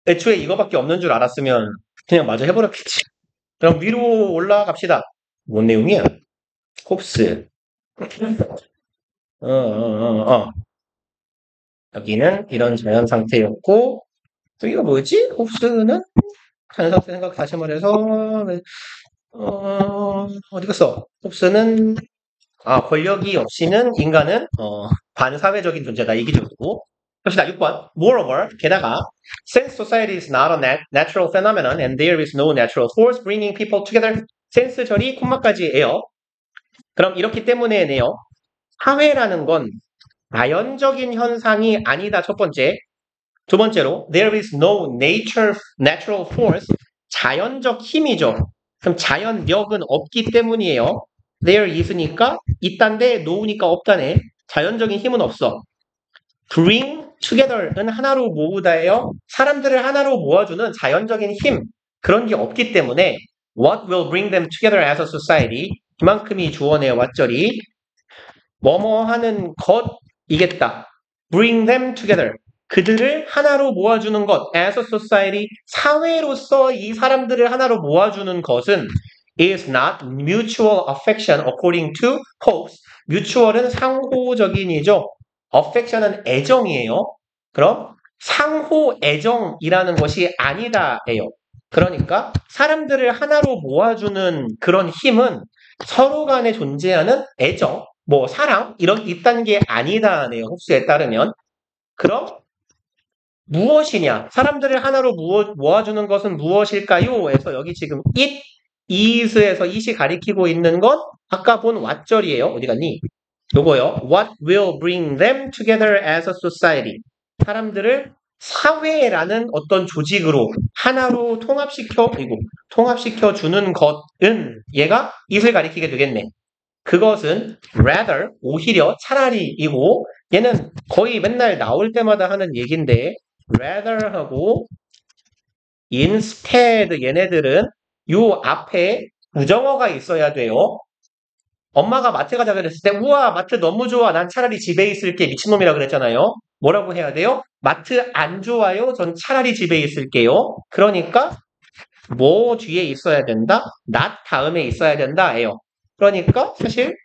애초에 이거밖에 없는 줄 알았으면 그냥 마저 해버렸겠지. 그럼 위로 올라갑시다. 뭔 내용이야? 홉스. 여기는 이런 자연 상태였고, 또 이거 뭐지? 홉스는 자연 상태 생각 다시 말해서, 어디 갔어? 홉스는, 권력이 없이는 인간은, 반사회적인 존재다. 이 기준이고. 갑시다. 6번. Moreover, 게다가, since society is not a natural phenomenon and there is no natural force bringing people together, since 절이 콤마까지예요. 그럼 이렇기 때문에네요. 사회라는 건 자연적인 현상이 아니다. 첫 번째. 두 번째로, there is no natural force. 자연적 힘이죠. 그럼 자연력은 없기 때문이에요. there is니까 있단데 no니까 없다네. 자연적인 힘은 없어. bring together는 하나로 모으다예요. 사람들을 하나로 모아주는 자연적인 힘 그런 게 없기 때문에 what will bring them together as a society 그만큼이 주어네요. 왓절이 뭐뭐 하는 것이겠다. bring them together 그들을 하나로 모아주는 것 as a society 사회로서 이 사람들을 하나로 모아주는 것은 is not mutual affection according to Hobbes. mutual은 상호적인이죠. affection은 애정이에요. 그럼 상호 애정이라는 것이 아니다예요. 그러니까 사람들을 하나로 모아주는 그런 힘은 서로 간에 존재하는 애정, 뭐 사랑 이런 있다는 게 아니다네요. 홉스에 따르면. 그럼 무엇이냐? 사람들을 하나로 모아주는 것은 무엇일까요? 해서 여기 지금 it is에서 it이 가리키고 있는 건 아까 본 what절이에요. 어디 갔니? 요거요. What will bring them together as a society? 사람들을 사회라는 어떤 조직으로 하나로 통합시켜 주는 것은 얘가 it을 가리키게 되겠네. 그것은 rather 오히려 차라리이고 얘는 거의 맨날 나올 때마다 하는 얘기인데 rather하고 instead 얘네들은 요 앞에 부정어가 있어야 돼요. 엄마가 마트 가자 그랬을 때 우와 마트 너무 좋아 난 차라리 집에 있을게 미친놈이라 그랬잖아요. 뭐라고 해야 돼요? 마트 안 좋아요 전 차라리 집에 있을게요. 그러니까 뭐 뒤에 있어야 된다? not 다음에 있어야 된다예요. 그러니까 사실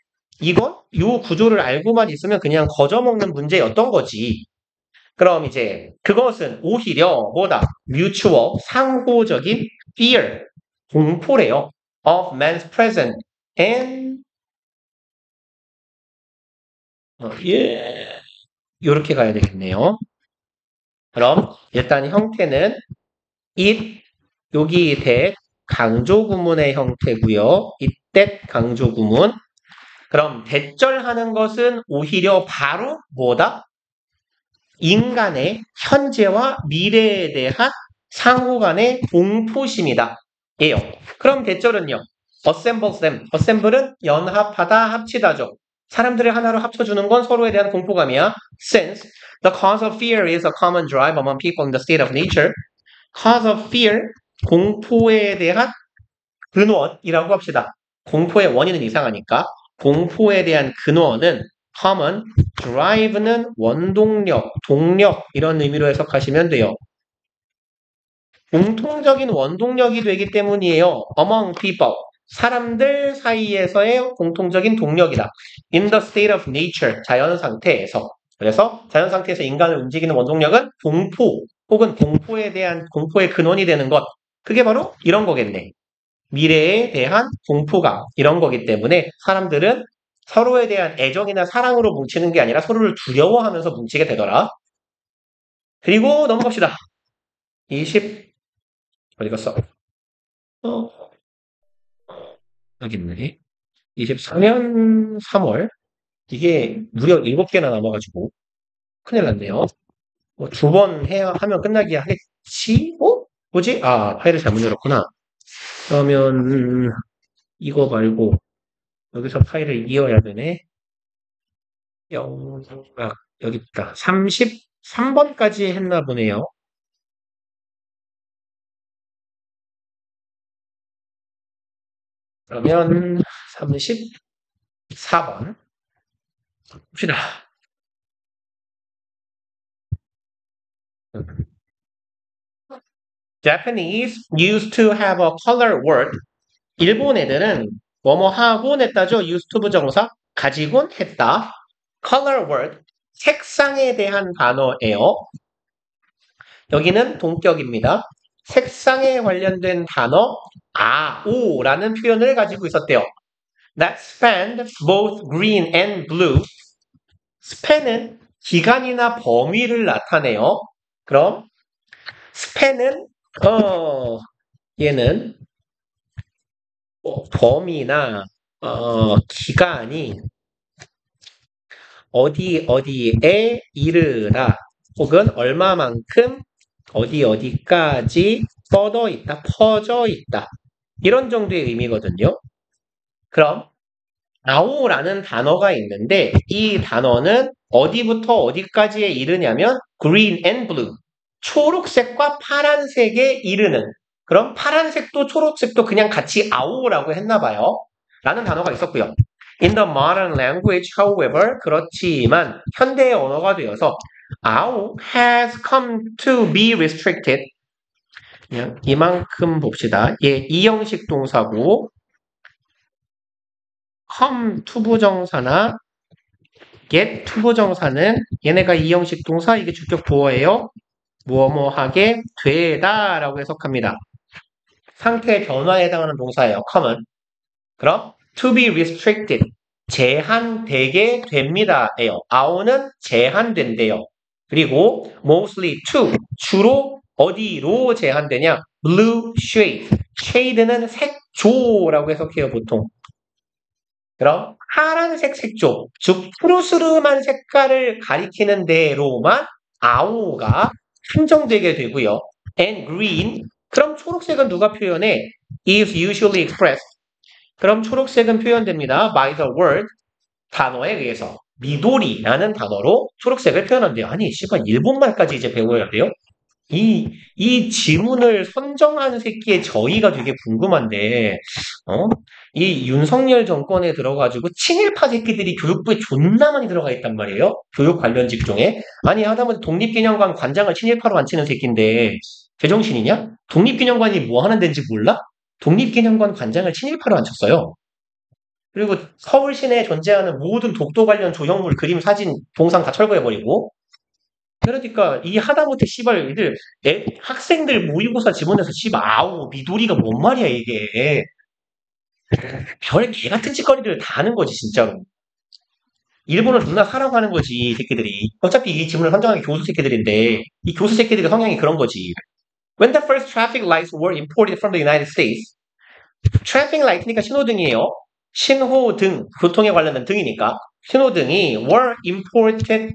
이건 요 구조를 알고만 있으면 그냥 거저먹는 문제였던 거지. 그럼 이제 그것은 오히려 뭐다? mutual 상호적인 fear 공포래요. of man's present and 예 이렇게 가야 되겠네요. 그럼 일단 형태는 it 여기 that 강조 구문의 형태고요. it that 강조 구문. 그럼 대절하는 것은 오히려 바로 뭐다? 인간의 현재와 미래에 대한 상호 간의 공포심이다. 예요. 그럼 대절은요. assembles them. assemble은 연합하다, 합치다죠. 사람들을 하나로 합쳐주는 건 서로에 대한 공포감이야. since the cause of fear is a common drive among people in the state of nature. cause of fear, 공포에 대한 근원이라고 합시다. 공포의 원인은 이상하니까. 공포에 대한 근원은 common, drive는 원동력, 동력 이런 의미로 해석하시면 돼요. 공통적인 원동력이 되기 때문이에요. among people, 사람들 사이에서의 공통적인 동력이다. in the state of nature, 자연 상태에서. 그래서 자연 상태에서 인간을 움직이는 원동력은 공포 혹은 공포의 근원이 되는 것. 그게 바로 이런 거겠네. 미래에 대한 공포감 이런 거기 때문에 사람들은 서로에 대한 애정이나 사랑으로 뭉치는 게 아니라 서로를 두려워하면서 뭉치게 되더라. 그리고 넘어갑시다. 20 어디 갔어? 여기 있네. 24년 3월 이게 무려 7개나 남아가지고 큰일 났네요. 두 번 하면 끝나기 하겠지? 뭐지? 파일을 잘못 열었구나. 그러면 이거 말고 여기서 파일을 이어야 되네. 여기 있다. 33번까지 했나 보네요. 그러면 34번 봅시다. Japanese used to have a color word. 일본 애들은 뭐뭐 하곤 했다죠. used to 부정사 가지곤 했다. color word 색상에 대한 단어예요. 여기는 동격입니다. 색상에 관련된 단어 아오라는 표현을 가지고 있었대요. That spanned both green and blue. span은 기간이나 범위를 나타내요. 그럼 span은 얘는 범위나 기간이 어디에 이르다 혹은 얼마만큼 어디까지 뻗어 있다, 퍼져 있다. 이런 정도의 의미거든요. 그럼 아오라는 단어가 있는데 이 단어는 어디부터 어디까지에 이르냐면 green and blue. 초록색과 파란색에 이르는. 그럼 파란색도 초록색도 그냥 같이 아오라고 했나 봐요. 라는 단어가 있었고요. In the modern language, however, 그렇지만 현대의 언어가 되어서 아오 has come to be restricted. 그냥 이만큼 봅시다. 예, 이형식 동사고 come 투부정사나 get 투부정사는 얘네가 이형식 동사, 이게 주격 보어예요. 뭐뭐하게 되다 라고 해석합니다. 상태의 변화에 해당하는 동사예요. come은. 그럼 to be restricted 제한되게 됩니다. 예요. 아오는 제한된대요. 그리고 mostly to 주로 어디로 제한되냐? blue shade. shade는 색조라고 해석해요, 보통. 그럼 파란색 색조, 즉 푸르스름한 색깔을 가리키는 데로만 아오가 한정되게 되고요. and green, 그럼 초록색은 누가 표현해? is usually expressed. 그럼 초록색은 표현됩니다. by the word, 단어에 의해서. 미도리라는 단어로 초록색을 표현한대요. 아니, 씨발, 일본말까지 이제 배워야 돼요? 이 지문을 선정한 새끼의 저희가 되게 궁금한데, 이 윤석열 정권에 들어가지고 친일파 새끼들이 교육부에 존나 많이 들어가 있단 말이에요. 교육 관련 직종에. 아니, 하다못해 독립기념관 관장을 친일파로 앉히는 새끼인데, 제정신이냐? 독립기념관이 뭐 하는 데인지 몰라? 독립기념관 관장을 친일파로 앉혔어요. 그리고 서울 시내에 존재하는 모든 독도 관련 조형물, 그림, 사진, 동상 다 철거해버리고, 그러니까 이 하다못해 씨발 애들 학생들 모의고사 지문에서 씨발 아우 미도리가 뭔 말이야 이게. 별 개 같은 짓거리들을 다 하는 거지 진짜로. 일본을 누나 사랑하는 거지 이 새끼들이. 어차피 이 지문을 선정한 게 교수 새끼들인데 이 교수 새끼들의 성향이 그런 거지. When the first traffic lights were imported from the United States. traffic light니까 신호등이에요. 신호등, 교통에 관련된 등이니까 신호등이 were imported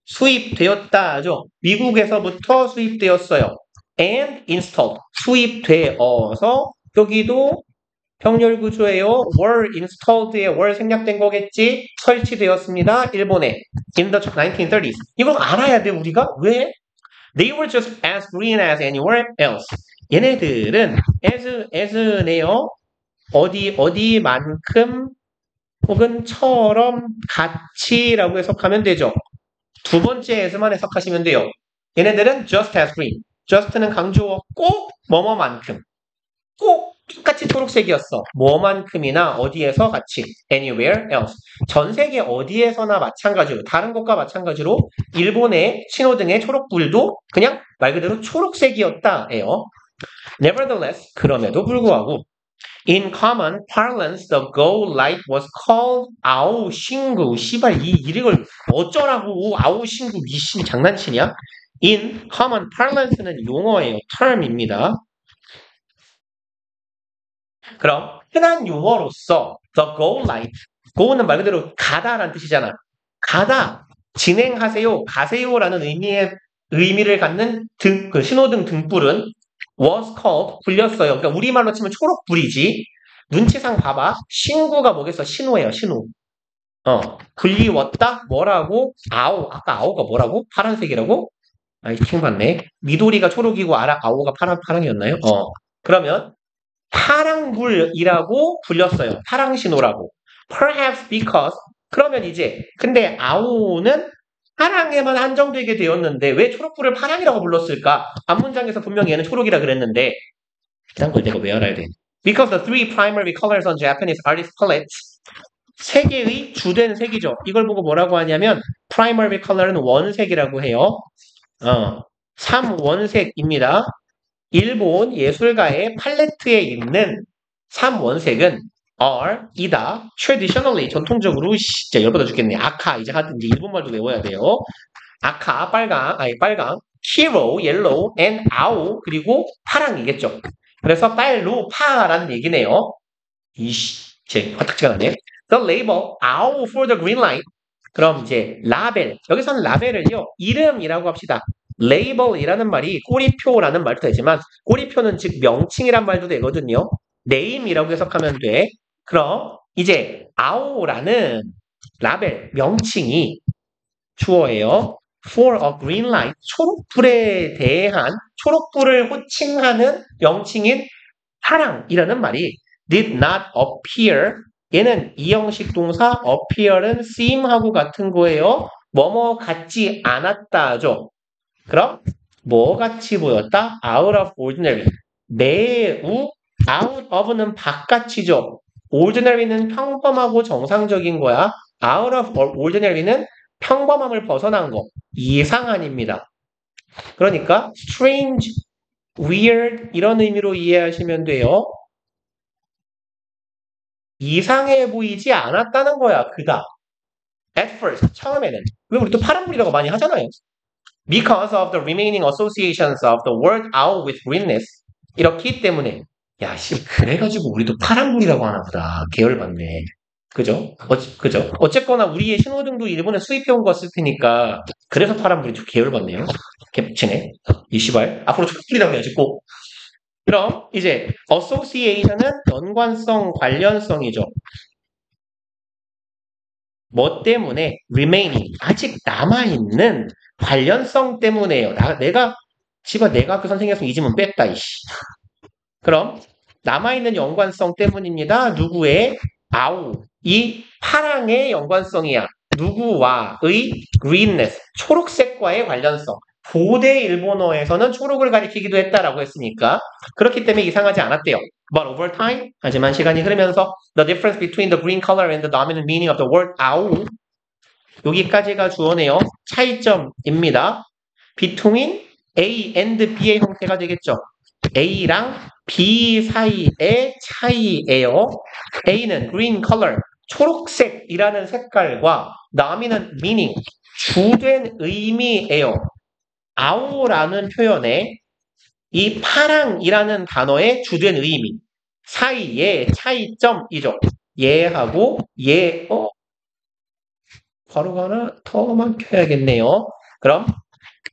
수입되었다죠. 미국에서부터 수입되었어요. and installed 수입되어서 여기도 병렬 구조예요. were installed에 were 생략된 거겠지. 설치되었습니다. 일본에 in the 1930s. 이걸 알아야 돼 우리가. 왜? They were just as green as anywhere else. 얘네들은 as네요. 어디만큼 혹은 처럼 같이라고 해석하면 되죠. 두 번째 as만 해석하시면 돼요. 얘네들은 just as green. just는 강조어 꼭 뭐뭐만큼. 꼭 똑같이 초록색이었어. 뭐만큼이나 어디에서 같이. anywhere else. 전 세계 어디에서나 마찬가지로 다른 것과 마찬가지로 일본의 신호등의 초록불도 그냥 말 그대로 초록색이었다예요. Nevertheless, 그럼에도 불구하고 In common parlance, the go light was called 아우 신구. 씨발 이걸 어쩌라고 아우 신구 미신 장난치냐? In common parlance는 용어예요. term입니다. 그럼 흔한 용어로서 the go light, go는 말 그대로 가다라는 뜻이잖아. 가다, 진행하세요, 가세요라는 의미를 갖는 그 신호등 등불은 was called, 불렸어요. 그러니까 우리말로 치면 초록불이지. 눈치상 봐봐. 신구가 뭐겠어? 신호예요, 신호. 불리웠다? 뭐라고? 아오. 아까 아오가 뭐라고? 파란색이라고? 아이, 킹받네. 미도리가 초록이고 아오가 파랑이었나요? 그러면 파랑불이라고 불렸어요. 파랑신호라고. Perhaps because. 그러면 이제 근데 아오는 파랑에만 한정되게 되었는데 왜 초록불을 파랑이라고 불렀을까? 앞문장에서 분명히 얘는 초록이라 그랬는데 이런 걸 내가 왜 알아야 돼? Because the three primary colors on Japanese artist palettes 세 개의 주된 색이죠. 이걸 보고 뭐라고 하냐면 primary color는 원색이라고 해요. 3원색입니다. 일본 예술가의 팔레트에 있는 3원색은 are 이다. traditionally 전통적으로 진짜 열받아 죽겠네. 아카 이제 하든지 일본말도 외워야 돼요. 아카 빨강, hero yellow and 아오 그리고 파랑이겠죠. 그래서 파라는 얘기네요. 이씨, 제 화딱지가 나네. The label owl for the green light. 그럼 이제 라벨. 여기서는 라벨을요. 이름이라고 합시다. 레이블이라는 말이 꼬리표라는 말도 되지만 꼬리표는 즉 명칭이란 말도 되거든요. 네임이라고 해석하면 돼. 그럼 이제 owl라는 라벨 명칭이 주어예요. For a green light. 초록불에 대한 초록불을 호칭하는 명칭인 파랑이라는 말이 did not appear. 얘는 이형식 동사 appear은 seem하고 같은 거예요. 뭐뭐 같지 않았다죠. 그럼 뭐 같이 보였다? out of ordinary. 매우 out of는 바깥이죠. ordinary는 평범하고 정상적인 거야. out of ordinary는 평범함을 벗어난 거. 이상한입니다. 그러니까 strange, weird 이런 의미로 이해하시면 돼요. 이상해 보이지 않았다는 거야. 그다. At first, 처음에는. 왜 우리 또 파란불이라고 많이 하잖아요. Because of the remaining associations of the word owl with greenness. 이렇기 때문에. 야, 씨, 그래가지고 우리도 파란불이라고 하나 보다. 계열받네. 그죠? 그죠? 어쨌거나 우리의 신호등도 일본에 수입해온 거 쓸 테니까. 그래서 파란불이 좀 계열받네요. 개치네. 이 씨발. 앞으로 초록불이라고 해야지 꼭. 그럼 이제 association은 연관성, 관련성이죠. 뭐 때문에? remaining, 아직 남아있는 관련성 때문에요. 내가 그 선생님이었으면 이 지문 뺐다, 이씨. 그럼 남아있는 연관성 때문입니다. 누구의? 아우. 이 파랑의 연관성이야. 누구와의 greenness, 초록색과의 관련성. 고대 일본어에서는 초록을 가리키기도 했다라고 했으니까 그렇기 때문에 이상하지 않았대요. But over time, 하지만 시간이 흐르면서 the difference between the green color and the dominant meaning of the word 아우 여기까지가 주어네요. 차이점입니다. between A and B의 형태가 되겠죠. A랑 B 사이의 차이예요. A는 green color, 초록색이라는 색깔과 dominant meaning, 주된 의미예요. 아우라는 표현에 이 파랑이라는 단어의 주된 의미 사이의 차이점이죠. 얘하고 가루가 하나 더만 켜야겠네요. 그럼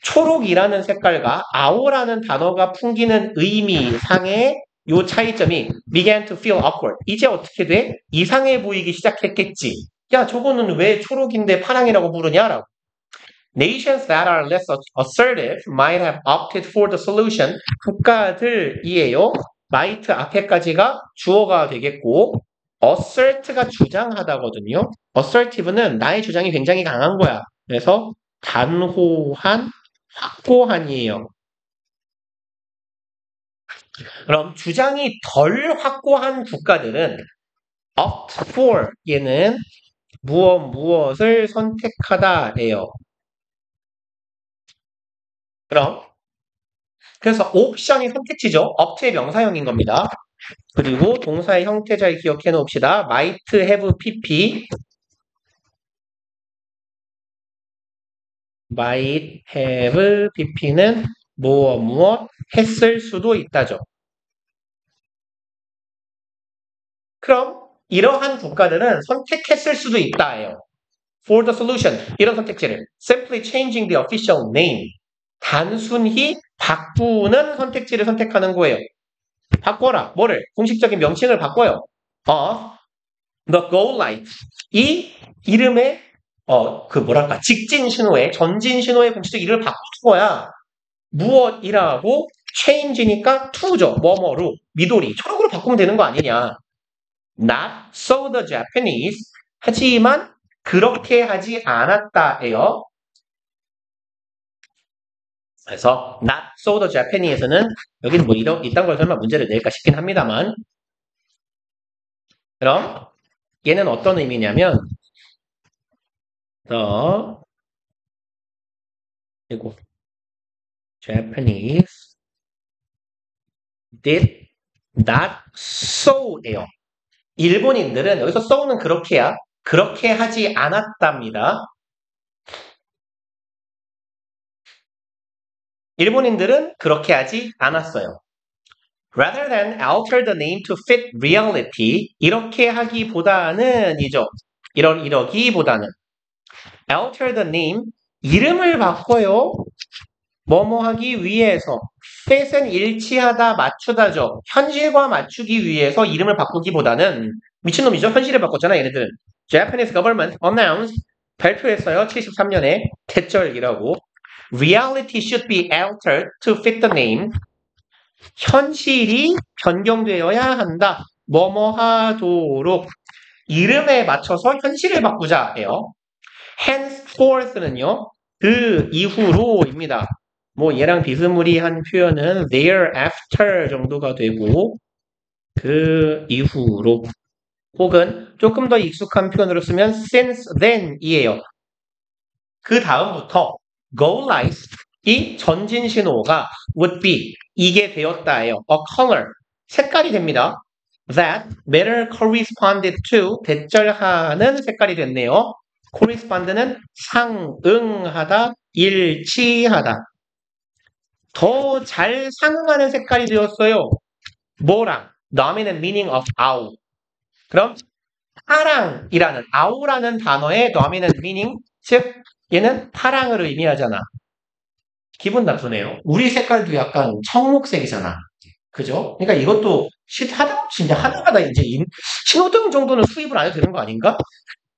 초록이라는 색깔과 아우라는 단어가 풍기는 의미상의 요 차이점이 began to feel awkward. 이제 어떻게 돼? 이상해 보이기 시작했겠지. 야, 저거는 왜 초록인데 파랑이라고 부르냐라고. Nations that are less assertive might have opted for the solution. 국가들이에요. might 앞에까지가 주어가 되겠고 assert가 주장하다거든요. assertive는 나의 주장이 굉장히 강한 거야. 그래서 단호한, 확고한이에요. 그럼 주장이 덜 확고한 국가들은 opt for 얘는 무엇을 선택하다예요. 그래서 옵션이 선택지죠. opt의 명사형인 겁니다. 그리고 동사의 형태 잘 기억해 놓읍시다. might have pp might have pp는 무엇 했을 수도 있다죠. 그럼 이러한 국가들은 선택했을 수도 있다예요. For the solution 이런 선택지를 simply changing the official name 단순히 바꾸는 선택지를 선택하는 거예요. 바꿔라. 뭐를? 공식적인 명칭을 바꿔요. the goal light. 이 이름의 직진 신호의 전진 신호의 공식적 이름을 바꾸는 거야. 무엇이라고? change니까 to죠. 뭐뭐로. 미도리. 초록으로 바꾸면 되는 거 아니냐. Not so the Japanese. 하지만 그렇게 하지 않았다예요. 그래서 not so the Japanese에서는 여기는 뭐 이딴 걸 설마 문제를 낼까 싶긴 합니다만 그럼 얘는 어떤 의미냐면 the 그리고 Japanese did not so예요. 일본인들은 여기서 so는 그렇게야 그렇게 하지 않았답니다. 일본인들은 그렇게 하지 않았어요. Rather than alter the name to fit reality 이렇게 하기보다는 이죠. 이러기보다는 alter the name 이름을 바꿔요. 뭐뭐 하기 위해서 fit은 일치하다 맞추다죠. 현실과 맞추기 위해서 이름을 바꾸기보다는 미친놈이죠. 현실을 바꿨잖아 얘네들은. Japanese government announced 발표했어요. 73년에 태절이라고. Reality should be altered to fit the name. 현실이 변경되어야 한다. 뭐뭐 하도록 이름에 맞춰서 현실을 바꾸자예요. henceforth는요. 그 이후로입니다. 뭐 얘랑 비스무리한 표현은 thereafter 정도가 되고 그 이후로 혹은 조금 더 익숙한 표현으로 쓰면 since then이에요. 그 다음부터 go light 이 전진 신호가 would be 이게 되었다예요. a color 색깔이 됩니다. that better corresponded to 대절하는 색깔이 됐네요. correspond는 상응하다, 일치하다. 더 잘 상응하는 색깔이 되었어요. 뭐랑? dominant meaning of 아우. 그럼 파랑이라는 아우라는 단어의 dominant meaning 즉 얘는 파랑을 의미하잖아. 기분 나쁘네요. 우리 색깔도 약간 청록색이잖아. 그죠? 그러니까 이것도 하다하다 이제 신호등 정도는 수입을 안 해도 되는 거 아닌가?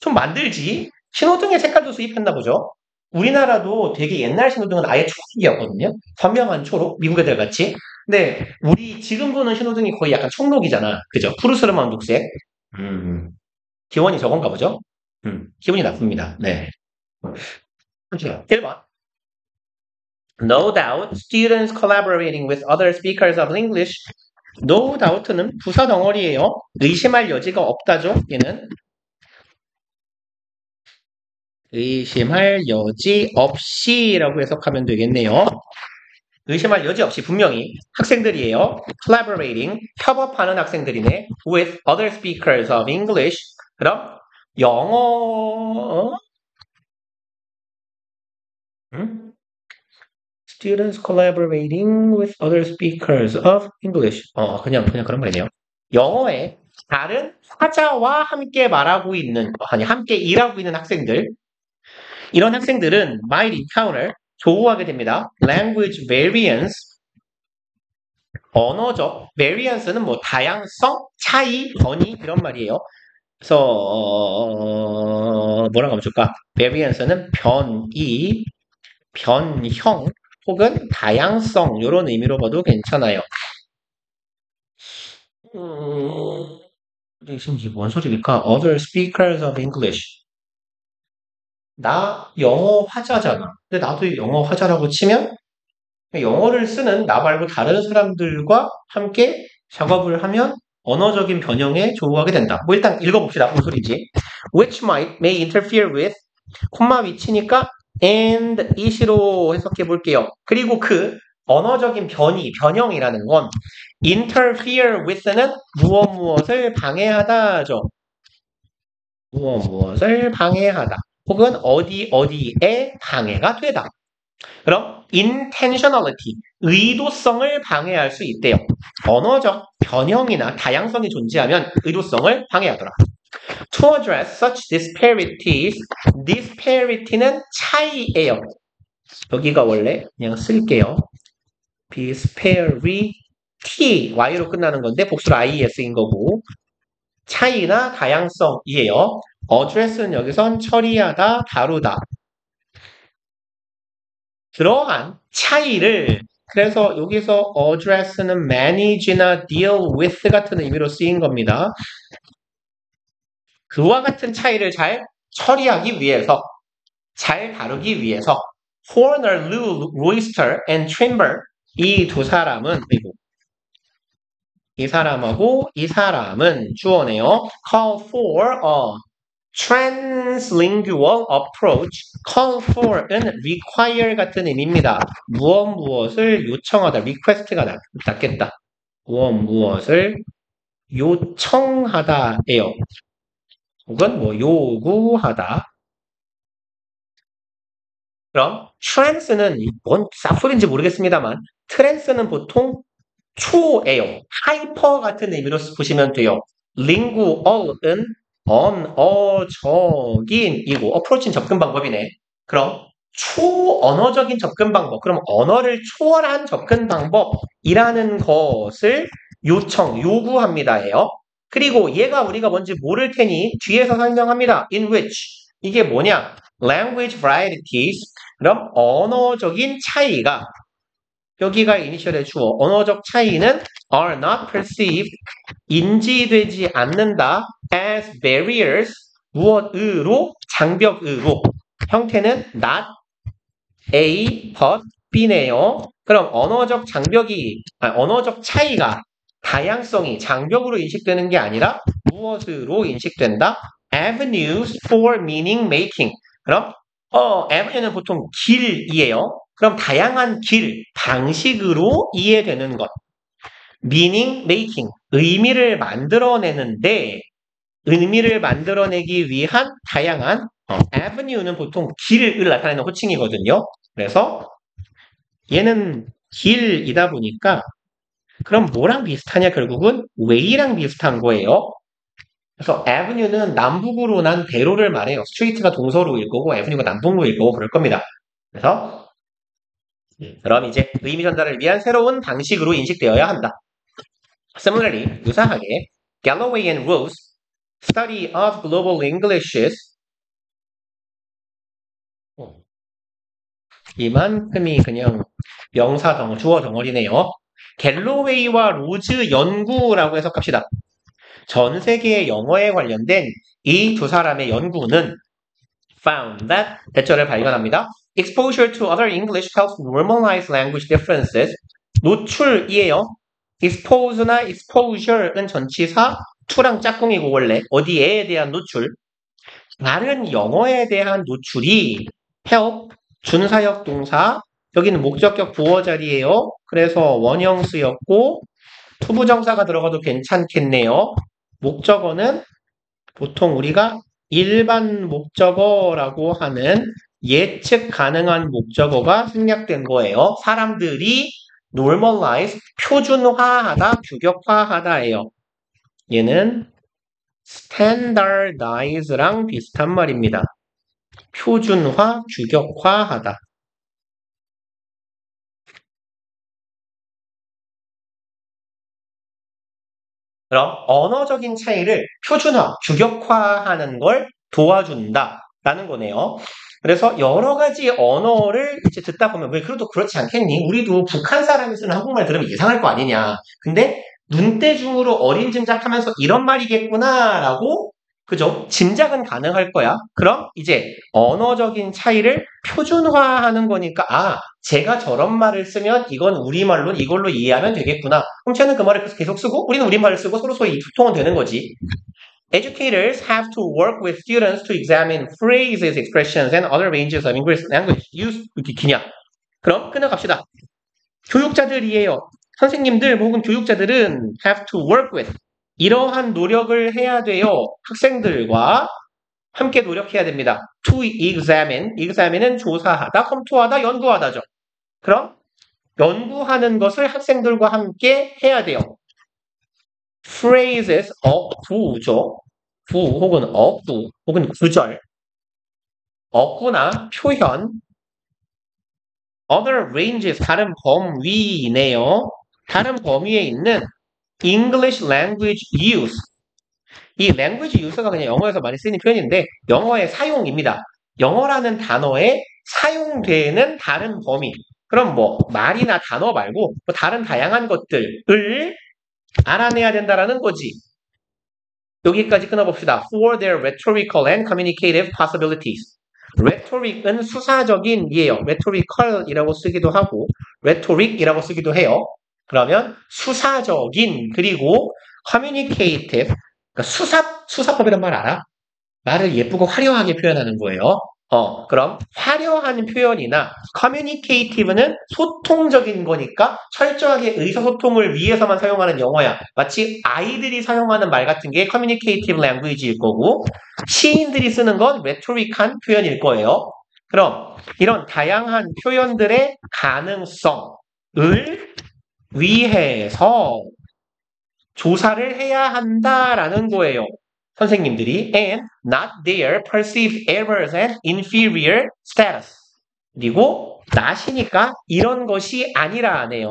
좀 만들지. 신호등의 색깔도 수입했나 보죠. 우리나라도 되게 옛날 신호등은 아예 초록이었거든요. 선명한 초록, 미국 애들 같이. 근데 우리 지금 보는 신호등이 거의 약간 청록이잖아. 그죠? 푸르스름한 녹색. 기원이 저건가 보죠? 기분이 나쁩니다. 네. 1번. No doubt, students collaborating with other speakers of English. No doubt는 부사 덩어리예요. 의심할 여지가 없다죠. 얘는 의심할 여지 없이라고 해석하면 되겠네요. 의심할 여지 없이 분명히 학생들이에요. collaborating, 협업하는 학생들이네. with other speakers of English. 그럼 영어 Students collaborating with other speakers of English. 그냥 그런 말이네요. 영어에 다른 화자와 함께 말하고 있는, 함께 일하고 있는 학생들. 이런 학생들은 might encounter, 조우하게 됩니다. language variance, 언어적 variance는 뭐 다양성, 차이, 변이 이런 말이에요. 그래서 뭐라고 하면 좋을까? variance는 변이, 변형 혹은 다양성 이런 의미로 봐도 괜찮아요. 지금 이게 뭔 소리일까? Other speakers of English. 나 영어 화자잖아. 근데 나도 영어 화자라고 치면 영어를 쓰는 나 말고 다른 사람들과 함께 작업을 하면 언어적인 변형에 조우하게 된다. 뭐 일단 읽어봅시다. 무슨 소리인지. Which might may interfere with 콤마 위치니까 and it으로 해석해 볼게요. 그리고 그 언어적인 변형이라는 건 interfere with는 무엇을 방해하다죠. 무엇을 방해하다. 혹은 어디에 방해가 되다. 그럼 intentionality, 의도성을 방해할 수 있대요. 언어적 변형이나 다양성이 존재하면 의도성을 방해하더라. To address such disparities, disparity는 차이예요. 여기가 원래 그냥 쓸게요. disparity, y로 끝나는 건데 복수로 is인 거고 차이나 다양성이에요. address는 여기선 처리하다, 다루다. 그러한 차이를 그래서 여기서 address는 manage나 deal with 같은 의미로 쓰인 겁니다. 그와 같은 차이를 잘 처리하기 위해서, 잘 다루기 위해서 Foreigner Lou Royster and Trimber 이 두 사람은 그리고 이 사람하고 이 사람은 주어네요. Call for a translingual approach. Call for은 require 같은 의미입니다. 무엇을 요청하다. request가 낫겠다. 무엇을 요청하다예요. 혹은 뭐 요구하다. 그럼 trans는 뭔 쌉소리인지 모르겠습니다만 trans는 보통 초예요. 하이퍼 같은 의미로 보시면 돼요. lingual은 언어적인이고 approach는 접근 방법이네. 그럼 초언어적인 접근 방법. 그럼 언어를 초월한 접근 방법이라는 것을 요구합니다예요. 그리고 얘가 우리가 뭔지 모를 테니 뒤에서 설명합니다. in which 이게 뭐냐? language varieties. 그럼 언어적인 차이가 여기가 이니셜의 주어. 언어적 차이는 are not perceived. 인지되지 않는다. as barriers. 무엇으로? 장벽으로. 형태는 not A, but B네요. 그럼 언어적 차이가 다양성이 장벽으로 인식되는 게 아니라 무엇으로 인식된다? avenues for meaning making. 그럼 avenue는 보통 길이에요. 그럼 다양한 길, 방식으로 이해되는 것. meaning making, 의미를 만들어내기 위한 다양한 avenue는 보통 길을 나타내는 호칭이거든요. 그래서 얘는 길이다 보니까 그럼 뭐랑 비슷하냐? 결국은 way랑 비슷한 거예요. 그래서 avenue는 남북으로 난 대로를 말해요. street가 동서로일 거고 avenue가 남북로일 거고 그럴 겁니다. 그래서 그럼 이제 의미 전달을 위한 새로운 방식으로 인식되어야 한다. Similarly, 유사하게 Galloway and Rose study of global Englishes 이만큼이 그냥 주어 덩어리네요. 갤로웨이와 로즈 연구라고 해석합시다. 전 세계의 영어에 관련된 이 두 사람의 연구는 found that 대절을 발견합니다. Exposure to other English helps normalize language differences. 노출이에요. expose나 exposure는 전치사, to랑 짝꿍이고 원래 어디에에 대한 노출. 다른 영어에 대한 노출이 help, 준사역 동사, 여기는 목적격 부어 자리예요. 그래서 원형 쓰였고 투부정사가 들어가도 괜찮겠네요. 목적어는 보통 우리가 일반 목적어라고 하는 예측 가능한 목적어가 생략된 거예요. 사람들이 normalize, 표준화하다, 규격화하다예요. 얘는 standardize랑 비슷한 말입니다. 표준화, 규격화하다. 그럼 언어적인 차이를 표준화, 규격화하는 걸 도와준다라는 거네요. 그래서 여러 가지 언어를 이제 듣다 보면 왜 그래도 그렇지 않겠니? 우리도 북한 사람이 쓰는 한국말 들으면 이상할 거 아니냐. 근데 눈대중으로 어린 짐작하면서 이런 말이겠구나라고 그죠? 짐작은 가능할 거야. 그럼 이제 언어적인 차이를 표준화하는 거니까 제가 저런 말을 쓰면 이건 우리말로 이걸로 이해하면 되겠구나. 그럼 쟤는 그 말을 계속 쓰고 우리는 우리말을 쓰고 서로서로 소통은 되는 거지. Educators have to work with students to examine phrases, expressions, and other ranges of English language use. 이렇게 기냐? 그럼 끊어갑시다. 교육자들이에요. 선생님들 혹은 교육자들은 have to work with. 이러한 노력을 해야 돼요. 학생들과 함께 노력해야 됩니다. To examine. examine은 조사하다, 검토하다, 연구하다죠. 그럼 연구하는 것을 학생들과 함께 해야 돼요. phrases, 구죠. 구 혹은 어구 혹은 구절. 어구나 표현. other ranges, 다른 범위이네요. 다른 범위에 있는 English language use. 이 language use가 그냥 영어에서 많이 쓰이는 표현인데 영어의 사용입니다. 영어라는 단어에 사용되는 다른 범위. 그럼 뭐 말이나 단어 말고 뭐 다른 다양한 것들을 알아내야 된다라는 거지. 여기까지 끊어봅시다. For their rhetorical and communicative possibilities. rhetoric은 수사적인이에요. rhetorical이라고 쓰기도 하고 rhetoric이라고 쓰기도 해요. 그러면 수사적인 그리고 communicative 그러니까 수사법이란 말 알아? 말을 예쁘고 화려하게 표현하는 거예요. 그럼 화려한 표현이나 communicative는 소통적인 거니까 철저하게 의사소통을 위해서만 사용하는 영어야. 마치 아이들이 사용하는 말 같은 게 communicative language일 거고 시인들이 쓰는 건 rhetoric한 표현일 거예요. 그럼 이런 다양한 표현들의 가능성을 위해서 조사를 해야 한다라는 거예요. 선생님들이 and not their perceived errors and inferior status. 그리고 not이니까 이런 것이 아니라 하네요.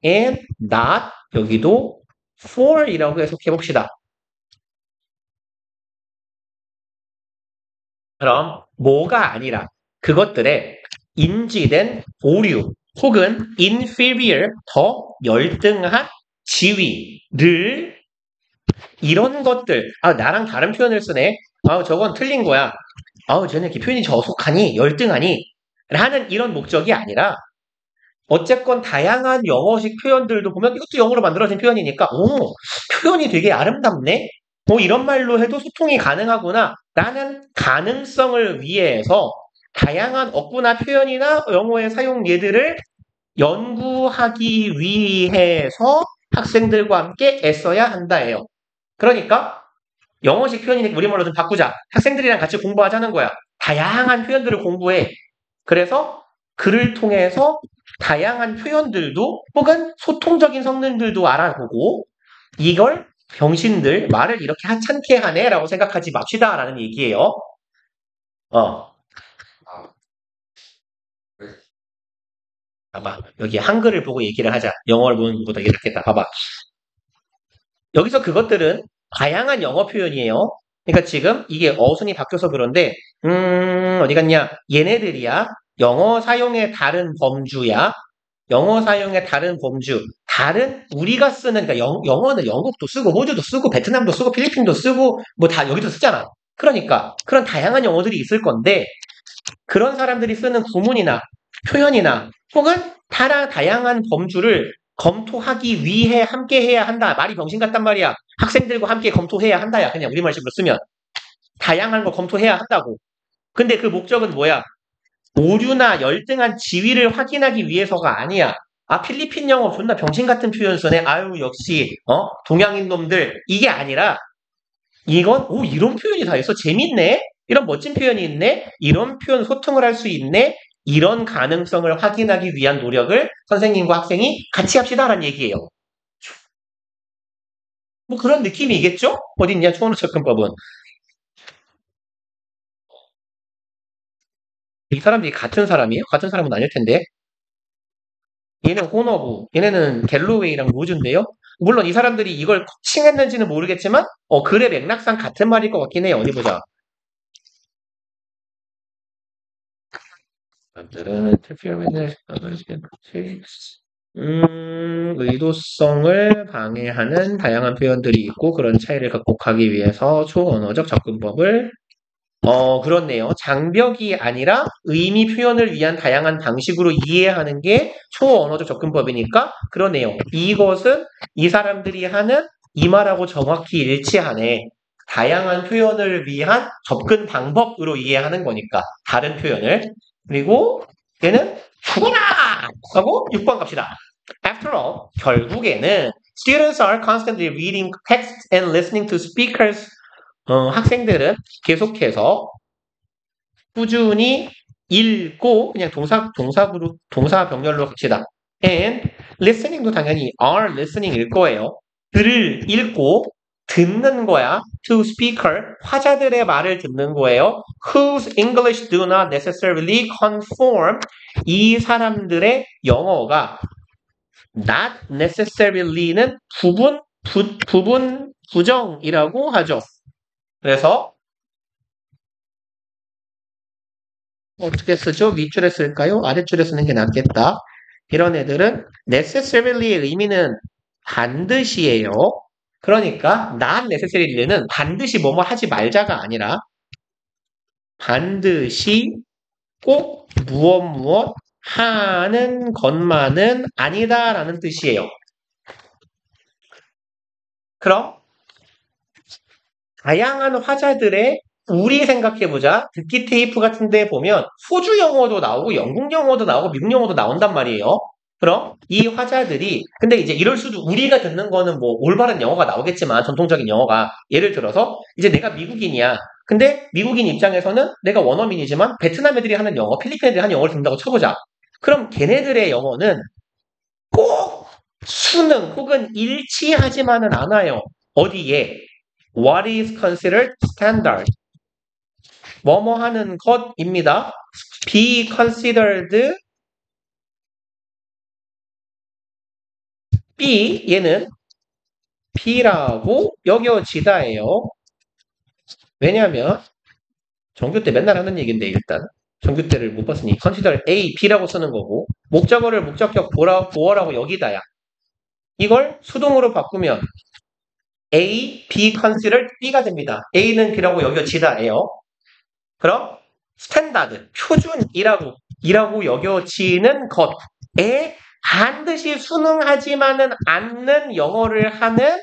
and not 여기도 for이라고 해석해 봅시다. 그럼 뭐가 아니라 그것들의 인지된 오류 혹은 inferior 더 열등한 지위를 이런 것들 나랑 다른 표현을 쓰네 저건 틀린 거야 쟤네 이렇게 표현이 저속하니 열등하니 하는 이런 목적이 아니라 어쨌건 다양한 영어식 표현들도 보면 이것도 영어로 만들어진 표현이니까 표현이 되게 아름답네 이런 말로 해도 소통이 가능하구나 라는 가능성을 위해서 다양한 어구나 표현이나 영어의 사용 예들을 연구하기 위해서 학생들과 함께 애써야 한다예요. 그러니까 영어식 표현이니까 우리말로 좀 바꾸자. 학생들이랑 같이 공부하자는 거야. 다양한 표현들을 공부해. 그래서 글을 통해서 다양한 표현들도 혹은 소통적인 성능들도 알아보고 이걸 병신들 말을 이렇게 하찮게 하네 라고 생각하지 맙시다 라는 얘기예요. 봐봐. 여기 한글을 보고 얘기를 하자. 영어를 보는 것보다 이게 낫겠다. 봐봐. 여기서 그것들은 다양한 영어 표현이에요. 그러니까 지금 이게 어순이 바뀌어서 그런데 어디 갔냐? 얘네들이야. 영어 사용의 다른 범주야. 영어 사용의 다른 범주. 다른 우리가 쓰는 그러니까 영어는 영국도 쓰고 호주도 쓰고 베트남도 쓰고 필리핀도 쓰고 뭐 다 여기도 쓰잖아. 그러니까 그런 다양한 영어들이 있을 건데 그런 사람들이 쓰는 구문이나 표현이나 혹은 다양한 범주를 검토하기 위해 함께 해야 한다. 말이 병신 같단 말이야. 학생들과 함께 검토해야 한다야. 그냥 우리말식으로 쓰면. 다양한 거 검토해야 한다고. 근데 그 목적은 뭐야? 오류나 열등한 지위를 확인하기 위해서가 아니야. 필리핀 영어 존나 병신 같은 표현 쓰네. 아유, 역시, 동양인 놈들. 이게 아니라, 이건, 이런 표현이 다 있어. 재밌네? 이런 멋진 표현이 있네? 이런 표현 소통을 할 수 있네? 이런 가능성을 확인하기 위한 노력을 선생님과 학생이 같이 합시다라는 얘기예요. 뭐 그런 느낌이겠죠? 어딨냐, 초언어 접근법은. 이 사람들이 같은 사람이에요? 같은 사람은 아닐 텐데. 얘는 호너부, 얘네는 갤로웨이랑 로즈인데요. 물론 이 사람들이 이걸 칭했는지는 모르겠지만, 글의 맥락상 같은 말일 것 같긴 해요. 어디 보자. 의도성을 방해하는 다양한 표현들이 있고 그런 차이를 극복하기 위해서 초언어적 접근법을 그렇네요. 장벽이 아니라 의미 표현을 위한 다양한 방식으로 이해하는 게 초언어적 접근법이니까 그러네요. 이것은 이 사람들이 하는 이 말하고 정확히 일치하네. 다양한 표현을 위한 접근 방법으로 이해하는 거니까 다른 표현을. 그리고 얘는 죽어라! 하고 6번 갑시다. After all, 결국에는 students are constantly reading texts and listening to speakers. 학생들은 계속해서 꾸준히 읽고 그냥 동사 병렬로 갑시다. And listening도 당연히 are listening일 거예요. 글을 읽고 듣는 거야. To speaker, 화자들의 말을 듣는 거예요. Whose English do not necessarily conform. 이 사람들의 영어가 not necessary는 부분 부정이라고 하죠. 그래서 어떻게 쓰죠? 윗줄에 쓸까요? 아랫줄에 쓰는 게 낫겠다. 이런 애들은 necessary의 의미는 반드시예요. 그러니까 not necessary는 반드시 뭐뭐 하지 말자가 아니라 반드시 꼭 무엇 하는 것만은 아니다라는 뜻이에요. 그럼 다양한 화자들의 우리 생각해보자. 듣기 테이프 같은 데 보면 호주 영어도 나오고 영국 영어도 나오고 미국 영어도 나온단 말이에요. 그럼 이 화자들이 근데 이제 이럴 수도 우리가 듣는 거는 뭐 올바른 영어가 나오겠지만 전통적인 영어가 예를 들어서 이제 내가 미국인이야. 근데 미국인 입장에서는 내가 원어민이지만 베트남 애들이 하는 영어, 필리핀 애들이 하는 영어를 듣는다고 쳐보자. 그럼 걔네들의 영어는 꼭 수능 혹은 일치하지만은 않아요. 어디에? What is considered standard? 뭐뭐 하는 것입니다. be considered be 얘는 B라고 여겨지다예요. 왜냐하면 정규 때 맨날 하는 얘기인데 일단 정규 때를 못 봤으니 consider A, B라고 쓰는 거고 목적어를 목적격 보어라고 여기다야. 이걸 수동으로 바꾸면 A, B considered B가 됩니다. A는 B라고 여겨지다예요. 그럼 스탠다드, 표준이라고 여겨지는 것에 반드시 순응하지만은 않는 영어를 하는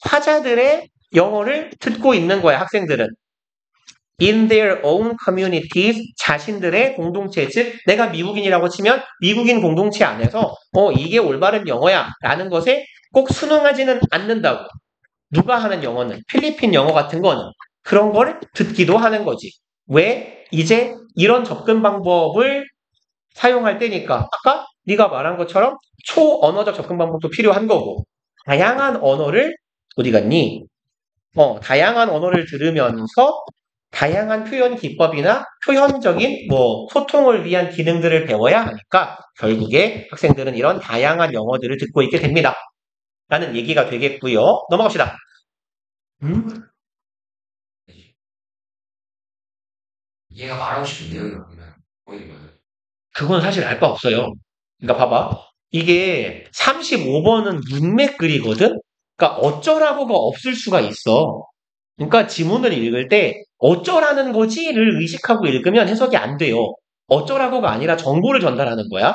화자들의 영어를 듣고 있는 거야, 학생들은. In their own communities, 자신들의 공동체, 즉 내가 미국인이라고 치면 미국인 공동체 안에서 이게 올바른 영어야 라는 것에 꼭 순응하지는 않는다고. 누가 하는 영어는 필리핀 영어 같은 거는 그런 걸 듣기도 하는 거지. 왜? 이제 이런 접근 방법을 사용할 때니까 아까 네가 말한 것처럼 초언어적 접근 방법도 필요한 거고 다양한 언어를 어디 갔니? 다양한 언어를 들으면서 다양한 표현 기법이나 표현적인 소통을 위한 기능들을 배워야 하니까 결국에 학생들은 이런 다양한 영어들을 듣고 있게 됩니다. 라는 얘기가 되겠고요. 넘어갑시다. 얘가 말하고 싶은 내용이 뭐냐면 뭐인 거예요? 그건 사실 알 바 없어요. 그러니까 봐봐. 이게 35번은 문맥 글이거든? 그러니까 어쩌라고가 없을 수가 있어. 그러니까 지문을 읽을 때 어쩌라는 거지를 의식하고 읽으면 해석이 안 돼요. 어쩌라고가 아니라 정보를 전달하는 거야.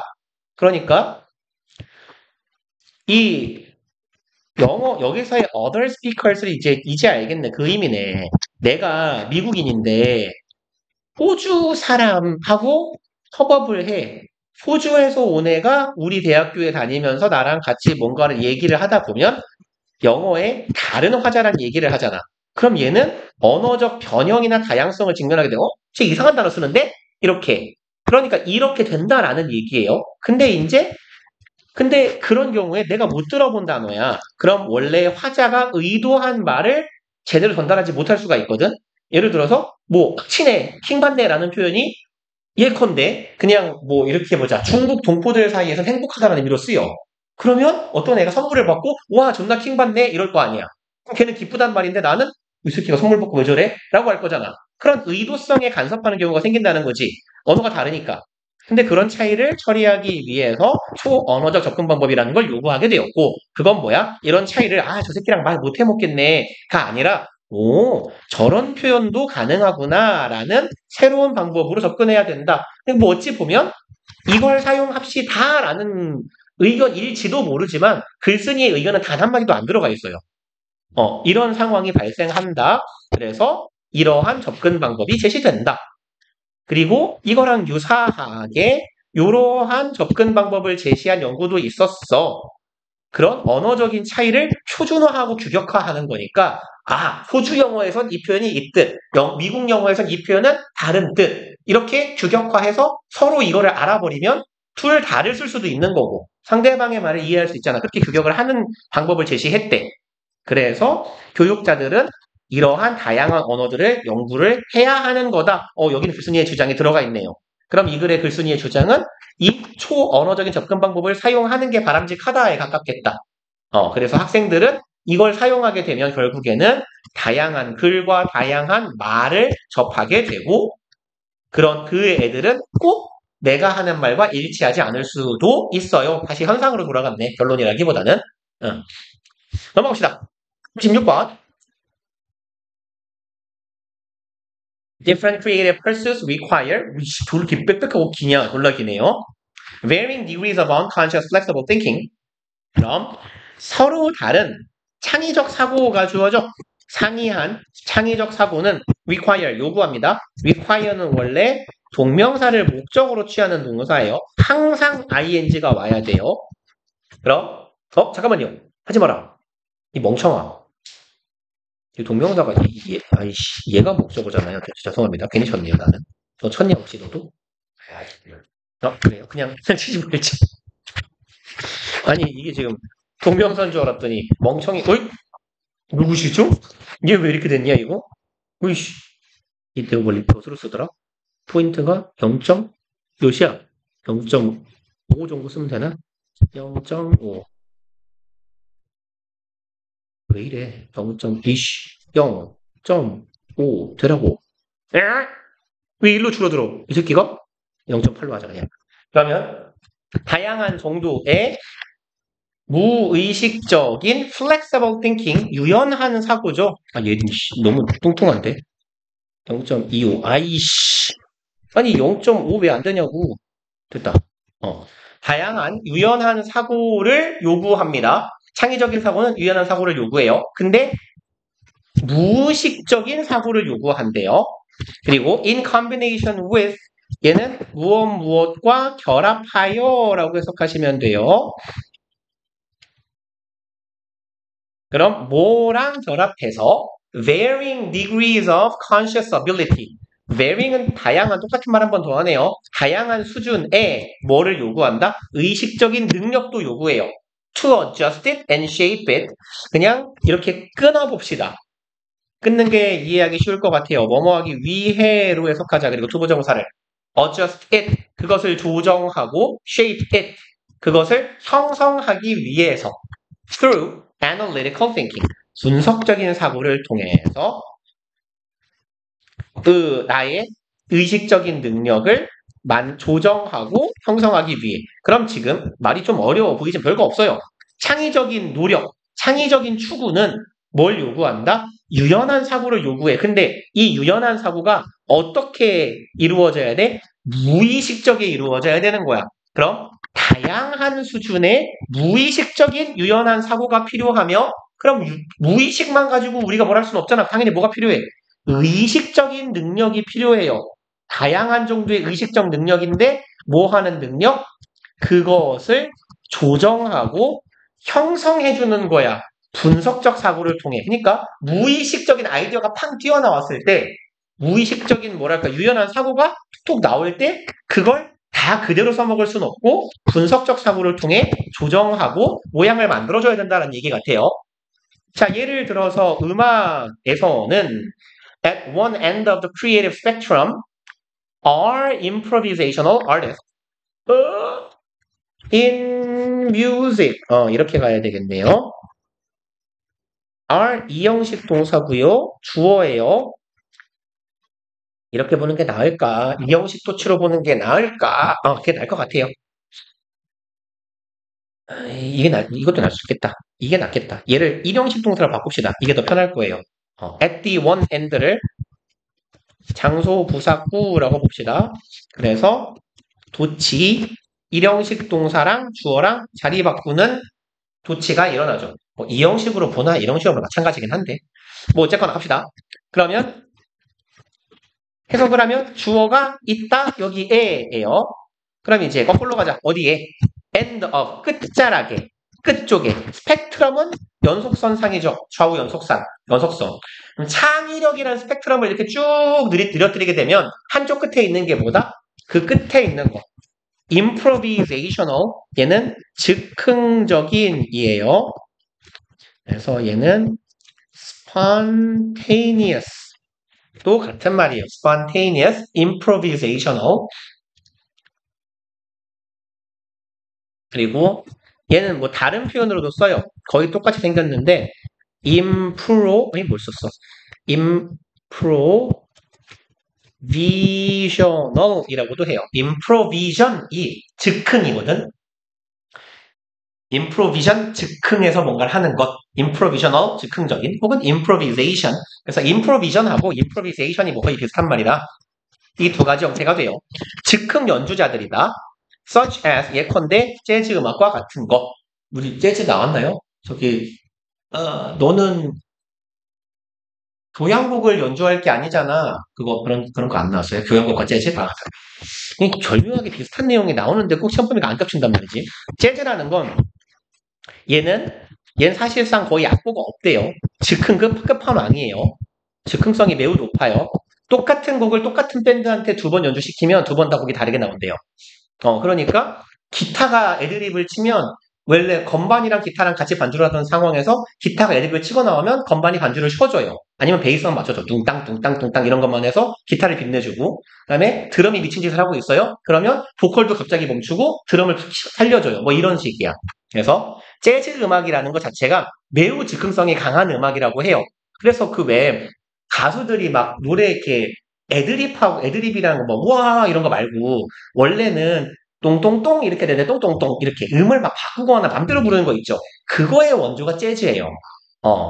그러니까 이 영어 여기서의 other speakers를 이제 알겠네. 그 의미네. 내가 미국인인데 호주 사람하고 협업을 해. 호주에서 온 애가 우리 대학교에 다니면서 나랑 같이 뭔가를 얘기를 하다 보면 영어의 다른 화자란 얘기를 하잖아. 그럼 얘는 언어적 변형이나 다양성을 직면하게 되고, 쟤 이상한 단어 쓰는데? 이렇게. 그러니까 이렇게 된다라는 얘기예요. 근데 그런 경우에 내가 못 들어본 단어야. 그럼 원래 화자가 의도한 말을 제대로 전달하지 못할 수가 있거든? 예를 들어서, 친해, 킹받네라는 표현이 예컨대 그냥 이렇게 보자. 중국 동포들 사이에서 행복하다는 의미로 쓰여. 그러면 어떤 애가 선물을 받고 와 존나 킹받네 이럴 거 아니야. 그럼 걔는 기쁘단 말인데 나는 이 새끼가 선물 받고 왜 저래? 라고 할 거잖아. 그런 의도성에 간섭하는 경우가 생긴다는 거지. 언어가 다르니까. 근데 그런 차이를 처리하기 위해서 초언어적 접근 방법이라는 걸 요구하게 되었고 그건 뭐야? 이런 차이를 저 새끼랑 말 못해 먹겠네가 아니라 저런 표현도 가능하구나라는 새로운 방법으로 접근해야 된다. 어찌 보면 이걸 사용합시다라는 의견일지도 모르지만 글쓴이의 의견은 단 한마디도 안 들어가 있어요. 이런 상황이 발생한다. 그래서 이러한 접근 방법이 제시된다. 그리고 이거랑 유사하게 이러한 접근 방법을 제시한 연구도 있었어. 그런 언어적인 차이를 표준화하고 규격화하는 거니까 호주 영어에선 이 표현이 이 뜻, 미국 영어에선 이 표현은 다른 뜻 이렇게 규격화해서 서로 이거를 알아버리면 둘 다를 쓸 수도 있는 거고 상대방의 말을 이해할 수 있잖아. 그렇게 규격을 하는 방법을 제시했대. 그래서 교육자들은 이러한 다양한 언어들을 연구를 해야 하는 거다. 여기는 글쓴이의 주장이 들어가 있네요. 그럼 이 글의 글쓴이의 주장은 이 초언어적인 접근 방법을 사용하는 게 바람직하다에 가깝겠다. 그래서 학생들은 이걸 사용하게 되면 결국에는 다양한 글과 다양한 말을 접하게 되고 그런 그 애들은 꼭 내가 하는 말과 일치하지 않을 수도 있어요. 다시 현상으로 돌아갔네. 결론이라기보다는. 넘어갑시다. 16번. Different creative pursuits require 이렇게 빽빽하고 기냐 졸라 기네요. Varying degrees of unconscious flexible thinking. 그럼 서로 다른 창의적 사고가 주어져. 상이한 창의적 사고는 require 요구합니다. require는 원래 동명사를 목적으로 취하는 동사예요. 항상 ing가 와야 돼요. 그럼 잠깐만요. 하지 마라. 이 멍청아. 이 동명사가 얘가 목적어잖아요. 죄송합니다. 괜히 쳤네요. 나는. 너 쳤냐 혹시 너도? 그래요. 그냥 치지 말지. 아니 이게 지금 동명사인 줄 알았더니 멍청이. 어이? 누구시죠? 얘 왜 이렇게 됐냐 이거? 으이씨. 이때 원래 몇으로 쓰더라? 포인트가 0. 몇이야? 0.5 정도 쓰면 되나? 0.5. 왜 이래? 0.5 되라고. 왜 일로 줄어들어? 이 새끼가? 0.8로 하자 그냥. 그러면 다양한 정도의 무의식적인 flexible thinking, 유연한 사고죠. 얘 너무 뚱뚱한데? 0.25. 아이씨. 아니 0.5 왜 안 되냐고. 됐다. 다양한 유연한 사고를 요구합니다. 창의적인 사고는 유연한 사고를 요구해요. 근데 무의식적인 사고를 요구한대요. 그리고 in combination with 얘는 무엇과 결합하여 라고 해석하시면 돼요. 그럼 뭐랑 결합해서 varying degrees of conscious ability. varying은 다양한, 똑같은 말 한 번 더 하네요. 다양한 수준의 뭐를 요구한다? 의식적인 능력도 요구해요. to adjust it and shape it. 그냥 이렇게 끊어봅시다. 끊는 게 이해하기 쉬울 것 같아요. 뭐뭐 하기 위해로 해석하자. 그리고 투부정사를 adjust it. 그것을 조정하고 shape it. 그것을 형성하기 위해서 through analytical thinking. 분석적인 사고를 통해서 나의 의식적인 능력을 조정하고 형성하기 위해. 그럼 지금 말이 좀 어려워 보이지만 별거 없어요. 창의적인 노력, 창의적인 추구는 뭘 요구한다? 유연한 사고를 요구해. 근데 이 유연한 사고가 어떻게 이루어져야 돼? 무의식적에 이루어져야 되는 거야. 그럼 다양한 수준의 무의식적인 유연한 사고가 필요하며, 그럼 무의식만 가지고 우리가 뭘 할 수는 없잖아. 당연히 뭐가 필요해? 의식적인 능력이 필요해요. 다양한 정도의 의식적 능력인데 뭐 하는 능력? 그것을 조정하고 형성해주는 거야. 분석적 사고를 통해. 그러니까 무의식적인 아이디어가 팡 튀어나왔을 때, 무의식적인 뭐랄까 유연한 사고가 툭툭 나올 때 그걸 다 그대로 써먹을 수는 없고 분석적 사고를 통해 조정하고 모양을 만들어줘야 된다는 얘기 같아요. 자, 예를 들어서 음악에서는 at one end of the creative spectrum are improvisational artists. in music. 이렇게 가야 되겠네요. are 이형식 동사고요. 주어예요. 이렇게 보는 게 나을까? 이형식 도치로 보는 게 나을까? 그게 나을 것 같아요. 이것도 날 수 있겠다. 이게 낫겠다. 얘를 일형식 동사로 바꿉시다. 이게 더 편할 거예요. at the one end를 장소 부사구라고 봅시다. 그래서 도치, 일형식 동사랑 주어랑 자리 바꾸는 도치가 일어나죠. 이형식으로 보나 일형식으로 보나 마찬가지긴 한데 어쨌거나 갑시다. 그러면 해석을 하면 주어가 있다 여기에예요. 그럼 이제 거꾸로 가자. 어디에? end of 끝자락에, 끝쪽에. 스펙트럼은 연속선상이죠. 좌우 연속선. 그럼 창의력이라는 스펙트럼을 이렇게 쭉 늘어뜨리게 되면 한쪽 끝에 있는 게 뭐다? 그 끝에 있는 거. improvisational. 얘는 즉흥적인이에요. 그래서 얘는 spontaneous. 또 같은 말이에요. spontaneous, improvisational. 그리고 얘는 뭐 다른 표현으로도 써요. 거의 똑같이 생겼는데 뭘 썼어? improvisional이라고도 해요. improvision이 즉흥이거든. improvision, 즉흥해서 뭔가를 하는 것. improvisional, 즉흥적인, 혹은 improvisation. 그래서 improvision하고 improvisation이 뭐 거의 비슷한 말이라 이 두 가지 형태가 돼요. 즉흥 연주자들이다. such as 예컨대 재즈 음악과 같은 것. 우리 재즈 나왔나요? 저기 너는 교향곡을 연주할 게 아니잖아. 그런 거 안 나왔어요? 교향곡과 재즈? 절묘하게 비슷한 내용이 나오는데 꼭 시험 범위가 안 겹친단 말이지. 재즈라는 건 얘는 사실상 거의 악보가 없대요. 즉흥급 끝판왕이에요. 즉흥성이 매우 높아요. 똑같은 곡을 똑같은 밴드한테 두 번 연주시키면 두 번 다 곡이 다르게 나온대요. 그러니까 기타가 애드립을 치면 원래 건반이랑 기타랑 같이 반주를 하던 상황에서 기타가 애드립을 치고 나오면 건반이 반주를 쉬어줘요. 아니면 베이스만 맞춰줘. 둥땅 둥땅 둥땅 이런 것만 해서 기타를 빛내주고 그다음에 드럼이 미친 짓을 하고 있어요. 그러면 보컬도 갑자기 멈추고 드럼을 살려줘요. 뭐 이런 식이야. 그래서 재즈 음악이라는 것 자체가 매우 즉흥성이 강한 음악이라고 해요. 그래서 그 외에 가수들이 막 노래 이렇게 애드립이라는 거 뭐 우와 이런 거 말고 원래는 똥똥똥 이렇게 되는데 똥똥똥 이렇게 음을 막 바꾸거나 맘대로 부르는 거 있죠. 그거의 원조가 재즈예요.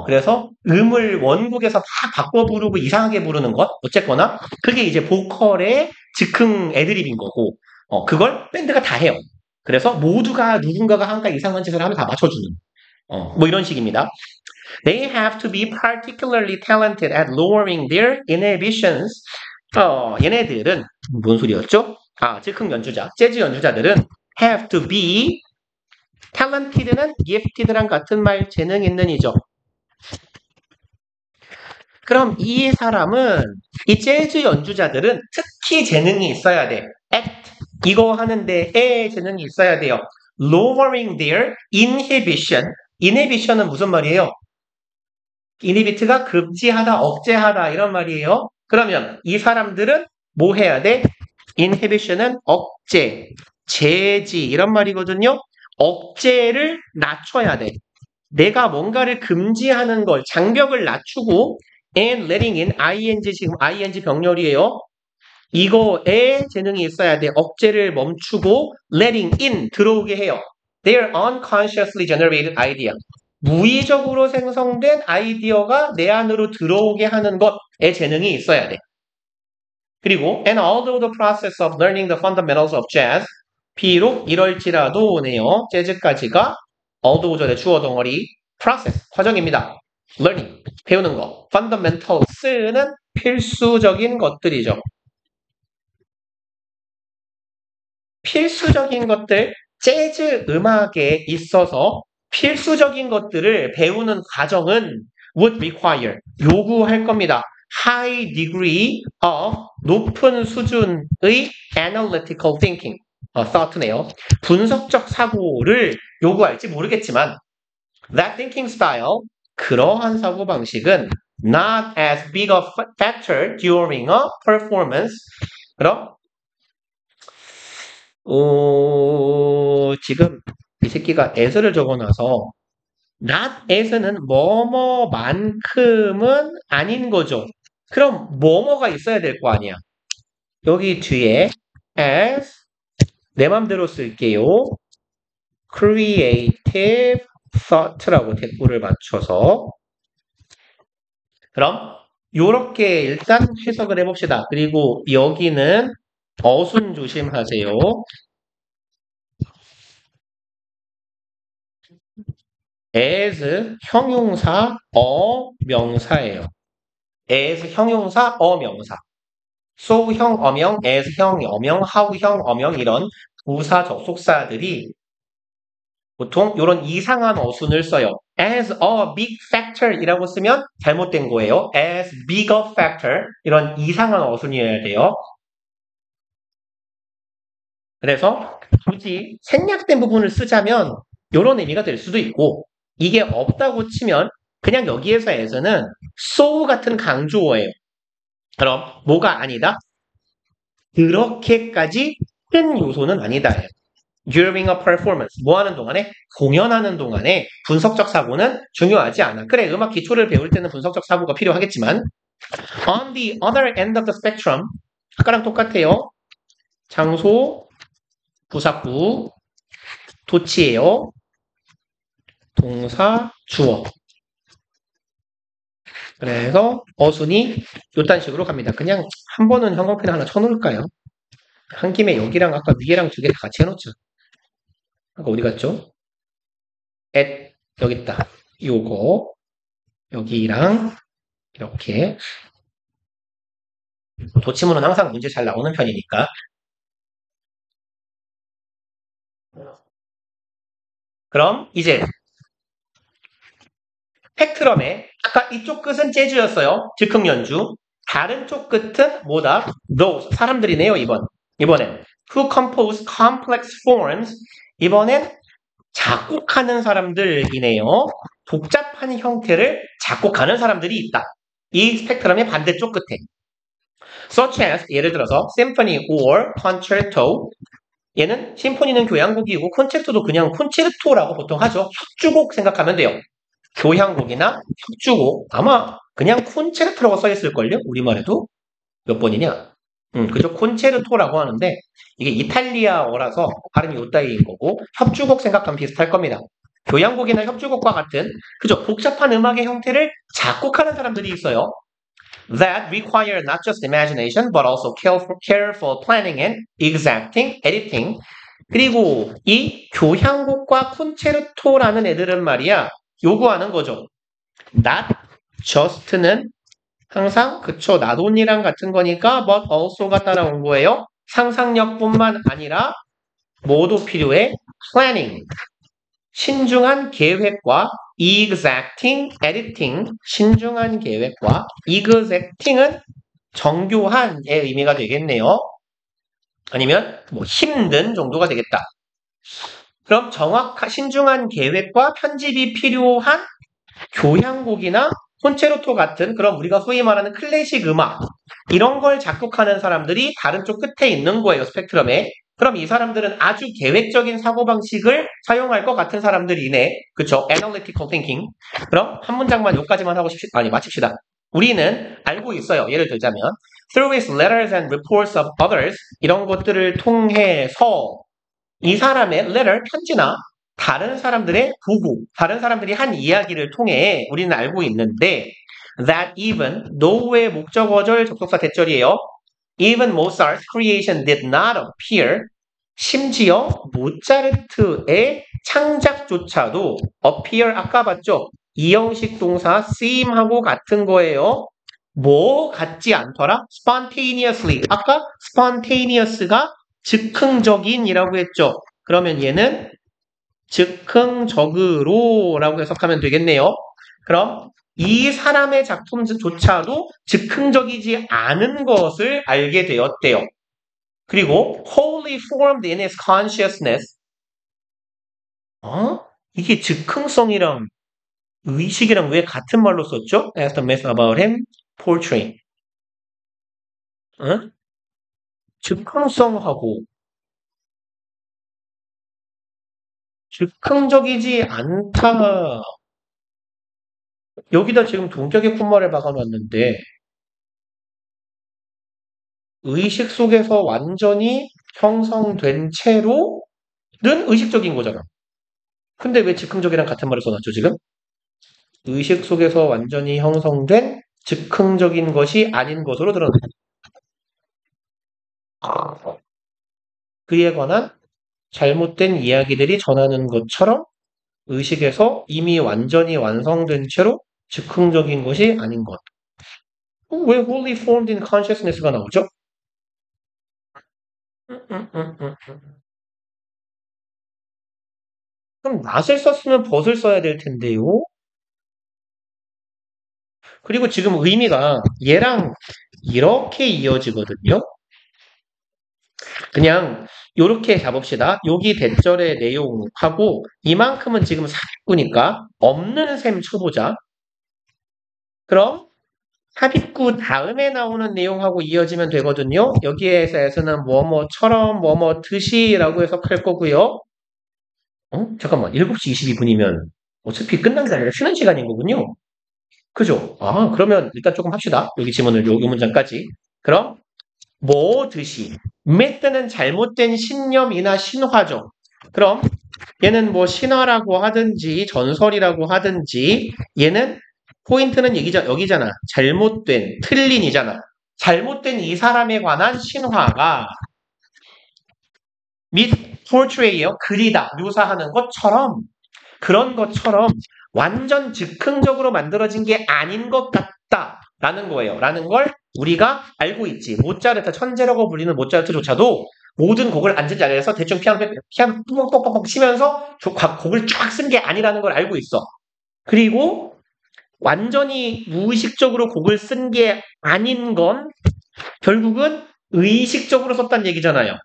그래서 음을 원곡에서 막 바꿔 부르고 이상하게 부르는 것 어쨌거나 그게 이제 보컬의 즉흥 애드립인 거고 그걸 밴드가 다 해요. 그래서 모두가 누군가가 한가 이상한 짓을 하면 다 맞춰주는 뭐 이런 식입니다. They have to be particularly talented at lowering their inhibitions. 얘네들은 뭔 소리였죠? 즉흥 연주자, 재즈 연주자들은 have to be talented는 gifted랑 같은 말 재능 있는 이죠. 그럼 이 사람은 이 재즈 연주자들은 특히 재능이 있어야 돼. act 이거 하는데 에 재능이 있어야 돼요. lowering their inhibition. inhibition은 무슨 말이에요? inhibit가 금지하다, 억제하다 이런 말이에요. 그러면 이 사람들은 뭐 해야 돼? inhibition은 억제, 제지 이런 말이거든요. 억제를 낮춰야 돼. 내가 뭔가를 금지하는 걸 장벽을 낮추고 and letting in ing 지금 ing 병렬이에요. 이거에 재능이 있어야 돼. 억제를 멈추고 letting in 들어오게 해요. Their unconsciously generated idea. 무의적으로 생성된 아이디어가 내 안으로 들어오게 하는 것에 재능이 있어야 돼. 그리고 and although the process of learning the fundamentals of jazz 비록 이럴지라도 네요. 재즈까지가 although 절의 주어 덩어리 process 과정입니다. learning 배우는 거 fundamentals는 필수적인 것들이죠. 필수적인 것들 재즈 음악에 있어서 필수적인 것들을 배우는 과정은 would require 요구할 겁니다. high degree of 높은 수준의 analytical thinking thought네요. 분석적 사고를 요구할지 모르겠지만 that thinking style 그러한 사고 방식은 not as big a factor during a performance 그럼 지금 이 새끼가 as를 적어놔서 not as는 뭐뭐만큼은 아닌 거죠. 그럼 뭐뭐가 있어야 될 거 아니야. 여기 뒤에 as 내 맘대로 쓸게요. creative thought라고 대꾸를 맞춰서 그럼 요렇게 일단 해석을 해봅시다. 그리고 여기는 어순 조심하세요. as 형용사 어명사예요. as 형용사 어명사. so형 어명, as 형 어명, how 형 어명 이런 부사 접속사들이 보통 이런 이상한 어순을 써요. as a big factor 이라고 쓰면 잘못된 거예요. as big a factor 이런 이상한 어순이어야 돼요. 그래서 굳이 생략된 부분을 쓰자면 이런 의미가 될 수도 있고 이게 없다고 치면 그냥 여기에서 as는 so 같은 강조어예요. 그럼 뭐가 아니다? 그렇게까지 큰 요소는 아니다. During a performance 뭐 하는 동안에? 공연하는 동안에 분석적 사고는 중요하지 않아. 그래 음악 기초를 배울 때는 분석적 사고가 필요하겠지만 On the other end of the spectrum 아까랑 똑같아요. 장소, 부사구, 도치예요. 동사, 주어. 그래서 어순이 요딴 식으로 갑니다. 그냥 한 번은 형광펜 하나 쳐놓을까요? 한 김에 여기랑 아까 위에랑 두 개 다 같이 해놓죠. 아까 어디 갔죠? 여기 있다. 요거 여기랑 이렇게 도치문은 항상 문제 잘 나오는 편이니까. 그럼 이제 팩트럼에 아까 이쪽 끝은 재즈였어요. 즉흥 연주. 다른 쪽 끝은 뭐다? those 사람들이네요. 이번엔 who compose complex forms. 이번엔 작곡하는 사람들이네요. 복잡한 형태를 작곡하는 사람들이 있다. 이 스펙트럼의 반대쪽 끝에. Such as 예를 들어서 symphony or concerto. 얘는 심포니는 교향곡이고 콘체르토도 그냥 콘체르토라고 보통 하죠. 협주곡 생각하면 돼요. 교향곡이나 협주곡 아마 그냥 콘체르토라고 써있을걸요? 우리말에도 몇 번이냐? 그죠? 콘체르토라고 하는데 이게 이탈리아어라서 발음이 요따위인 거고 협주곡 생각하면 비슷할 겁니다. 교향곡이나 협주곡과 같은 그죠? 복잡한 음악의 형태를 작곡하는 사람들이 있어요. That require not just imagination but also careful planning and exacting editing. 그리고 이 교향곡과 콘체르토라는 애들은 말이야 요구하는 거죠. Not just는 항상 그쵸 not only랑 같은 거니까 but also가 따라온 거예요. 상상력뿐만 아니라 뭐도 필요해? Planning 신중한 계획과 exacting editing 신중한 계획과 exacting은 정교한의 의미가 되겠네요. 아니면 뭐 힘든 정도가 되겠다. 그럼 신중한 계획과 편집이 필요한 교향곡이나 콘체르토 같은 그럼 우리가 소위 말하는 클래식 음악 이런 걸 작곡하는 사람들이 다른 쪽 끝에 있는 거예요. 스펙트럼에. 그럼 이 사람들은 아주 계획적인 사고방식을 사용할 것 같은 사람들이네. 그쵸? Analytical thinking. 그럼 한 문장만 여기까지만 마칩시다. 우리는 알고 있어요. 예를 들자면 Through his letters and reports of others 이런 것들을 통해서 이 사람의 letter, 편지나 다른 사람들의 보고, 다른 사람들이 한 이야기를 통해 우리는 알고 있는데 that even, no의 목적어절 접속사 대절이에요. Even Mozart's creation did not appear. 심지어 모차르트의 창작조차도 appear 아까 봤죠? 이형식 동사 seem하고 같은 거예요. 뭐 같지 않더라? spontaneously. 아까 spontaneous가 즉흥적인이라고 했죠. 그러면 얘는 즉흥적으로 라고 해석하면 되겠네요. 그럼 이 사람의 작품조차도 즉흥적이지 않은 것을 알게 되었대요. 그리고 wholly formed in his consciousness. 이게 즉흥성이랑 의식이랑 왜 같은 말로 썼죠? As the myth about him portray. 즉흥성하고 즉흥적이지 않다. 여기다 지금 동격의 콤마를 박아놨는데 의식 속에서 완전히 형성된 채로는 의식적인 거잖아. 근데 왜 즉흥적이랑 같은 말을 써놨죠 지금? 의식 속에서 완전히 형성된 즉흥적인 것이 아닌 것으로 드러난다. 그에 관한 잘못된 이야기들이 전하는 것처럼 의식에서 이미 완전히 완성된 채로 즉흥적인 것이 아닌 것. 왜 wholly formed in consciousness가 나오죠? 그럼 not을 썼으면 but을 써야 될 텐데요. 그리고 지금 의미가 얘랑 이렇게 이어지거든요. 그냥 이렇게 잡읍시다. 여기 대절의 내용하고 이만큼은 지금 삽입구니까 없는 셈 쳐보자. 그럼 삽입구 다음에 나오는 내용하고 이어지면 되거든요. 여기에서는 뭐뭐처럼 뭐뭐듯이라고 해석할 거고요. 잠깐만 7시 22분이면 어차피 끝난 게 아니라 쉬는 시간인 거군요. 그죠? 그러면 일단 조금 합시다. 여기 지문을 요 문장까지. 그럼 뭐듯이 met는 잘못된 신념이나 신화죠. 그럼 얘는 뭐 신화라고 하든지 전설이라고 하든지 얘는 포인트는 여기잖아. 잘못된, 틀린이잖아. 잘못된 이 사람에 관한 신화가 및 portray요. 그리다, 묘사하는 것처럼 그런 것처럼 완전 즉흥적으로 만들어진 게 아닌 것 같다라는 거예요. 라는 걸 우리가 알고 있지. 모차르트, 천재라고 불리는 모차르트조차도 모든 곡을 앉은 자리에서 대충 피아노 뽕뽕뽕뽕 치면서 곡을 쫙 쓴 게 아니라는 걸 알고 있어. 그리고 완전히 무의식적으로 곡을 쓴 게 아닌 건 결국은 의식적으로 썼다는 얘기잖아요.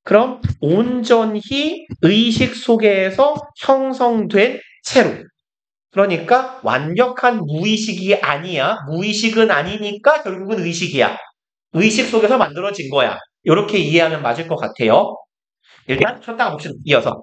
그럼 온전히 의식 속에서 형성된 채로. 그러니까 완벽한 무의식이 아니야. 무의식은 아니니까 결국은 의식이야. 의식 속에서 만들어진 거야. 이렇게 이해하면 맞을 것 같아요. 일단 쳤다가 봅시다. 이어서.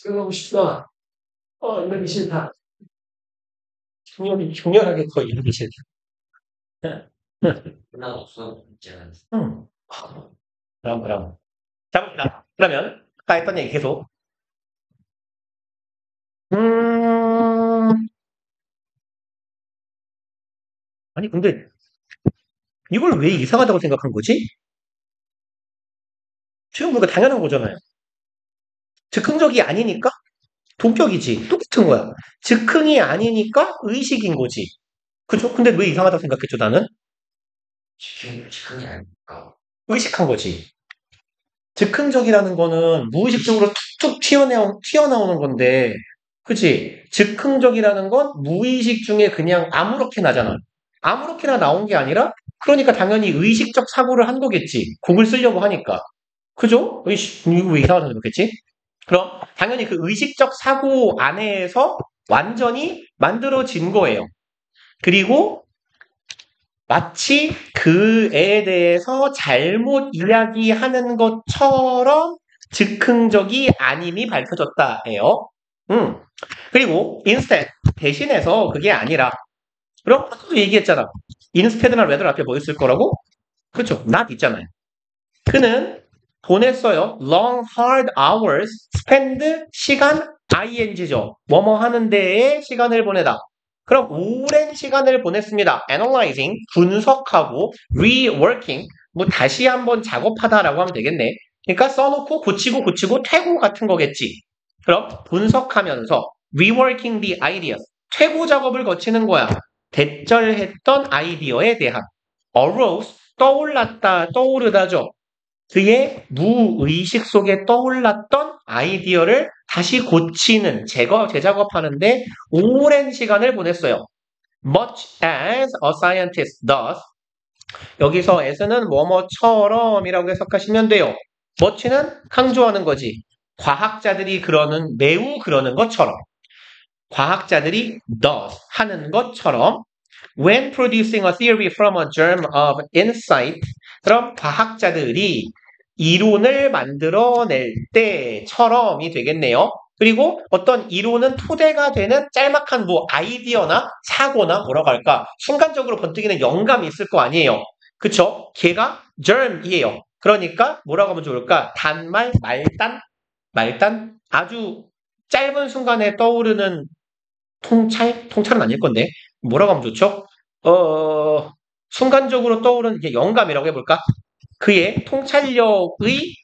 그러고 싶다. 이러기 싫다. 중요하게 더 이러기 싫다. 끝나고 없어. 이제는. 음. 그럼. 자, 봅시다. 그러면, 아까 했던 얘기 계속. 음, 아니, 근데, 이걸 왜 이상하다고 생각한 거지? 지금 우리가 당연한 거잖아요. 즉흥적이 아니니까 동격이지. 똑같은 거야. 즉흥이 아니니까 의식인 거지. 그죠? 근데 왜 이상하다고 생각했죠, 나는? 즉흥이 아닐까. 의식한 거지. 즉흥적이라는 거는 무의식적으로 툭툭 튀어나오는 건데, 그치? 즉흥적이라는 건 무의식 중에 그냥 아무렇게나 잖아. 아무렇게나 나온 게 아니라, 그러니까 당연히 의식적 사고를 한 거겠지. 곡을 쓰려고 하니까. 그죠? 이거 왜 이상하다고 생각했지? 그럼 당연히 그 의식적 사고 안에서 완전히 만들어진 거예요. 그리고 마치 그에 대해서 잘못 이야기하는 것처럼 즉흥적이 아님이 밝혀졌다예요. 그리고 instead 대신해서 그게 아니라 그럼 아까도 얘기했잖아. instead나 rather 앞에 뭐 있을 거라고? 그렇죠. not 있잖아요. 그는 보냈어요. long hard hours spend 시간 ing죠. 뭐뭐 하는 데에 시간을 보내다. 그럼 오랜 시간을 보냈습니다. analyzing 분석하고 reworking 뭐 다시 한번 작업하다라고 하면 되겠네. 그러니까 써놓고 고치고 퇴고 같은 거겠지. 그럼 분석하면서 reworking the ideas 퇴고 작업을 거치는 거야. 대절했던 아이디어에 대한 arose 떠올랐다 떠오르다죠. 그의 무의식 속에 떠올랐던 아이디어를 다시 고치는, 재작업하는데 오랜 시간을 보냈어요. Much as a scientist does. 여기서 as는 뭐뭐처럼이라고 해석하시면 돼요. much는 강조하는 거지. 과학자들이 매우 그러는 것처럼. 과학자들이 does 하는 것처럼 when producing a theory from a germ of insight 그럼 과학자들이 이론을 만들어낼 때처럼이 되겠네요. 그리고 어떤 이론은 토대가 되는 짤막한 뭐 아이디어나 사고나 뭐라고 할까 순간적으로 번뜩이는 영감이 있을 거 아니에요. 그쵸? 걔가 germ이에요. 그러니까 뭐라고 하면 좋을까? 단말, 말단 아주 짧은 순간에 떠오르는 통찰은 아닐 건데 뭐라고 하면 좋죠? 순간적으로 떠오르는 이제 영감이라고 해볼까? 그의 통찰력의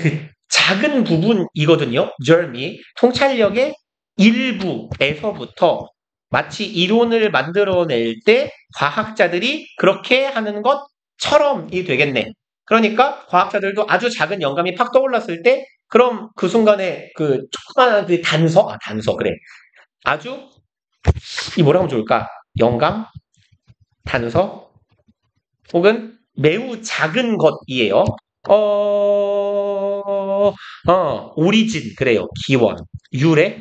그 작은 부분이거든요. germ이 통찰력의 일부에서부터 마치 이론을 만들어낼 때 과학자들이 그렇게 하는 것처럼이 되겠네. 그러니까 과학자들도 아주 작은 영감이 팍 떠올랐을 때 그럼 그 순간에 그 조그마한 그 단서 그래. 아주 이 뭐라고 하면 좋을까? 영감, 단서, 혹은 매우 작은 것이에요. 오리진, 그래요. 기원. 유래,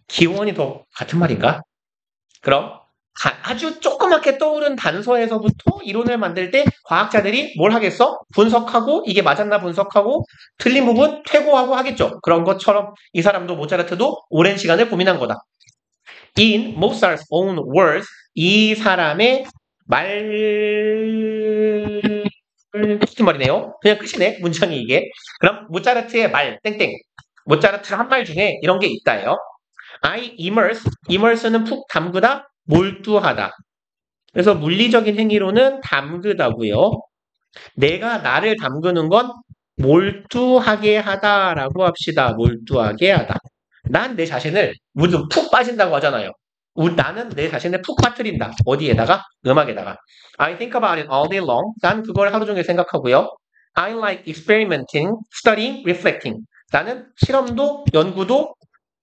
기원이 더 같은 말인가? 그럼 아주 조그맣게 떠오른 단서에서부터 이론을 만들 때 과학자들이 뭘 하겠어? 분석하고 이게 맞았나 분석하고 틀린 부분 퇴고하고 하겠죠. 그런 것처럼 이 사람도 모차르트도 오랜 시간을 고민한 거다. In Mozart's own words, 이 사람의 똑같은 말이네요. 그냥 끝이네, 문장이 이게. 그럼 모차르트의 말, 땡땡. 모차르트가 한 말 중에 이런 게 있다요. I immerse는 푹 담그다, 몰두하다. 그래서 물리적인 행위로는 담그다고요. 내가 나를 담그는 건 몰두하게 하다라고 합시다. 몰두하게 하다. 난 내 자신을 무슨 푹 빠진다고 하잖아요. 나는 내 자신을 푹 빠뜨린다. 어디에다가? 음악에다가. I think about it all day long. 난 그걸 하루 종일 생각하고요. I like experimenting, studying, reflecting. 나는 실험도, 연구도,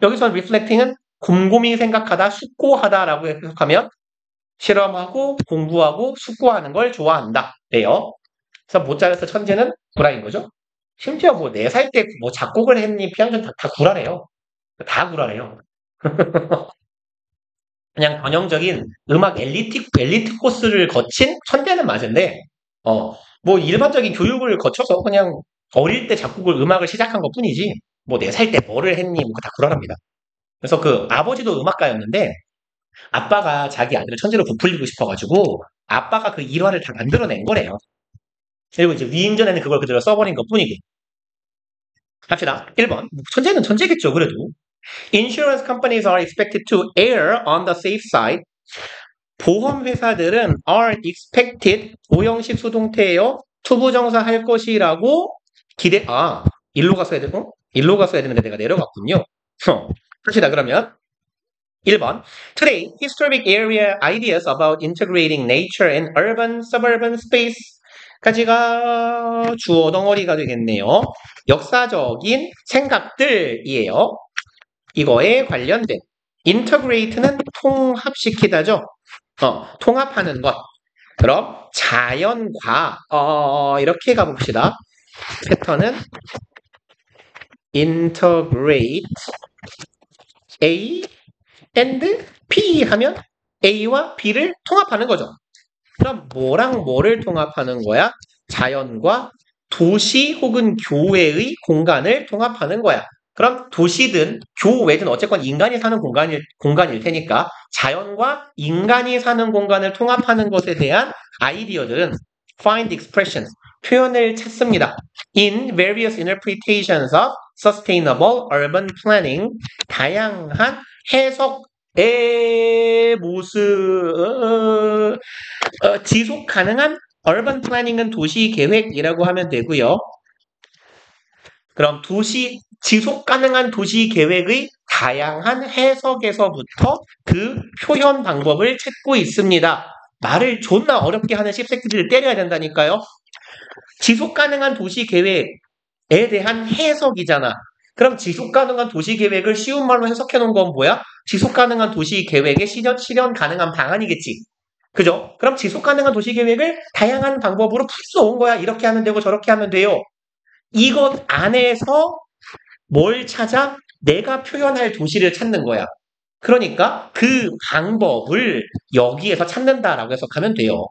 여기서 reflecting은 곰곰이 생각하다, 숙고하다라고 해석하면 실험하고, 공부하고, 숙고하는 걸 좋아한다. 네요. 그래서 모차르트 천재는 구라인 거죠. 심지어 뭐 4살 때 뭐 작곡을 했니, 피아노 다 구라래요. 다 구라래요. 그냥 전형적인 음악 엘리트 코스를 거친 천재는 맞은데, 뭐 일반적인 교육을 거쳐서 그냥 어릴 때 작곡을 음악을 시작한 것 뿐이지 뭐 4살 때 뭐를 했니 뭐 다 불안합니다. 그래서 그 아버지도 음악가였는데 아빠가 자기 아들을 천재로 부풀리고 싶어가지고 아빠가 그 일화를 다 만들어낸 거래요. 그리고 이제 위임전에는 그걸 그대로 써버린 것 뿐이고. 합시다. 1번. 천재는 천재겠죠, 그래도. Insurance companies are expected to err on the safe side. 보험회사들은 are expected, 오형식 수동태예요. 투부정사 할 것이라고 일로가 써야 되고? 일로가 써야 되는데 내가 내려갔군요. 합시다, 그러면. 1번. Today, historic area ideas about integrating nature and urban, suburban space 까지가 주어 덩어리가 되겠네요. 역사적인 생각들이에요. 이거에 관련된 integrate는 통합시키다죠. 통합하는 것. 그럼 자연과 이렇게 가봅시다. 패턴은 integrate A and B 하면 A와 B를 통합하는 거죠. 그럼 뭐랑 뭐를 통합하는 거야? 자연과 도시 혹은 교외의 공간을 통합하는 거야. 그럼 도시든 교외든 어쨌건 인간이 사는 공간일 테니까 자연과 인간이 사는 공간을 통합하는 것에 대한 아이디어들은 find expressions, 표현을 찾습니다. In various interpretations of sustainable urban planning, 다양한 해석의 모습, 지속 가능한 urban planning은 도시 계획이라고 하면 되고요. 그럼 지속 가능한 도시 계획의 다양한 해석에서부터 그 표현 방법을 찾고 있습니다. 말을 존나 어렵게 하는 씹새끼들을 때려야 된다니까요. 지속 가능한 도시 계획에 대한 해석이잖아. 그럼 지속 가능한 도시 계획을 쉬운 말로 해석해 놓은 건 뭐야? 지속 가능한 도시 계획의 실현 가능한 방안이겠지. 그죠? 그럼 지속 가능한 도시 계획을 다양한 방법으로 풀 수 온 거야. 이렇게 하면 되고 저렇게 하면 돼요. 이것 안에서 뭘 찾아? 내가 표현할 도시를 찾는 거야. 그러니까 그 방법을 여기에서 찾는다라고 해석하면 돼요.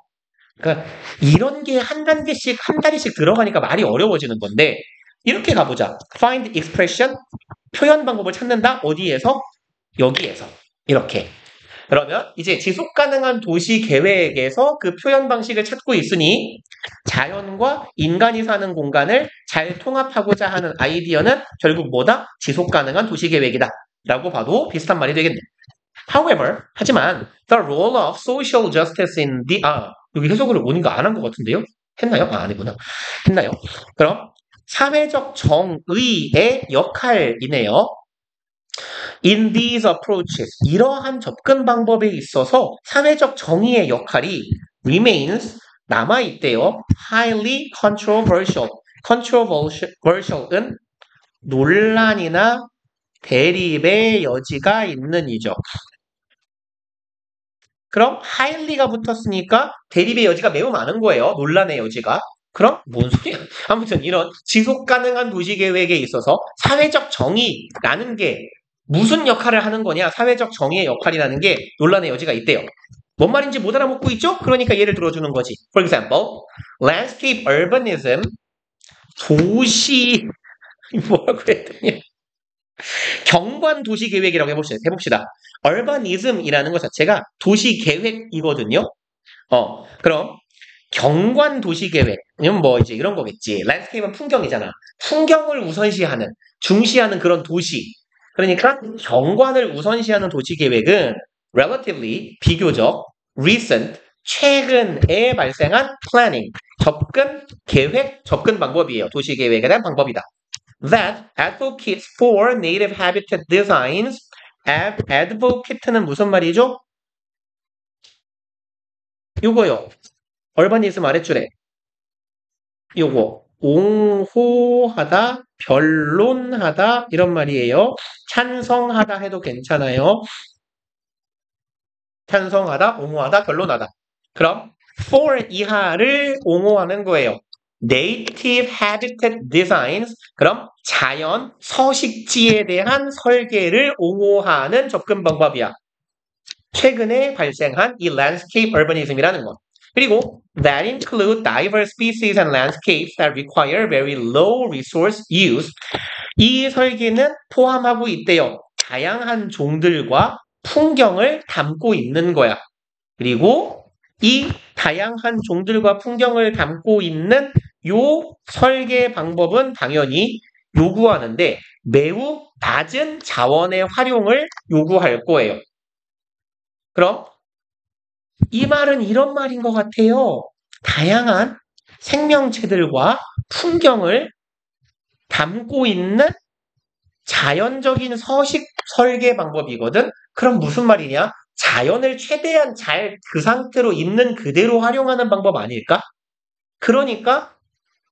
그러니까 이런 게 한 단계씩 한 다리씩 들어가니까 말이 어려워지는 건데 이렇게 가보자. Find expression, 표현 방법을 찾는다. 어디에서? 여기에서. 이렇게. 그러면 이제 지속 가능한 도시 계획에서 그 표현 방식을 찾고 있으니 자연과 인간이 사는 공간을 잘 통합하고자 하는 아이디어는 결국 뭐다? 지속 가능한 도시 계획이다. 라고 봐도 비슷한 말이 되겠네. However, 하지만 the role of social justice in the 여기 해석을 뭔가 안 한 것 같은데요? 했나요? 아니구나. 했나요? 그럼 사회적 정의의 역할이네요. In these approaches, 이러한 접근 방법에 있어서 사회적 정의의 역할이 remains, 남아있대요. Highly controversial. controversial은 논란이나 대립의 여지가 있는 이죠. 그럼 highly가 붙었으니까 대립의 여지가 매우 많은 거예요. 논란의 여지가. 그럼 뭔 소리야? 아무튼 이런 지속 가능한 도시 계획에 있어서 사회적 정의라는 게 무슨 역할을 하는 거냐? 사회적 정의의 역할이라는 게 논란의 여지가 있대요. 뭔 말인지 못 알아먹고 있죠? 그러니까 예를 들어주는 거지. For example, landscape urbanism, 도시 뭐라고 해야 되냐? 경관 도시 계획이라고 해봅시다. urbanism이라는 것 자체가 도시 계획이거든요. 그럼 경관 도시 계획은 뭐 이제 이런 거겠지. landscape은 풍경이잖아. 풍경을 중시하는 그런 도시. 그러니까 경관을 우선시하는 도시 계획은 relatively, 비교적, recent, 최근에 발생한 planning, 접근 방법이에요. 도시 계획에 대한 방법이다. That advocates for native habitat designs. advocate는 무슨 말이죠? 요거요. urbanism 아랫줄에 요거 옹호하다, 변론하다 이런 말이에요. 찬성하다 해도 괜찮아요. 찬성하다, 옹호하다, 변론하다. 그럼 for 이하를 옹호하는 거예요. Native Habitat Designs, 그럼 자연 서식지에 대한 설계를 옹호하는 접근 방법이야. 최근에 발생한 이 Landscape Urbanism이라는 것. 그리고 that include diverse species and landscapes that require very low resource use. 이 설계는 포함하고 있대요. 다양한 종들과 풍경을 담고 있는 거야. 그리고 이 다양한 종들과 풍경을 담고 있는 요 설계 방법은 당연히 요구하는데 매우 낮은 자원의 활용을 요구할 거예요. 그럼 이 말은 이런 말인 것 같아요. 다양한 생명체들과 풍경을 담고 있는 자연적인 서식 설계 방법이거든. 그럼 무슨 말이냐? 자연을 최대한 잘 그 상태로 있는 그대로 활용하는 방법 아닐까? 그러니까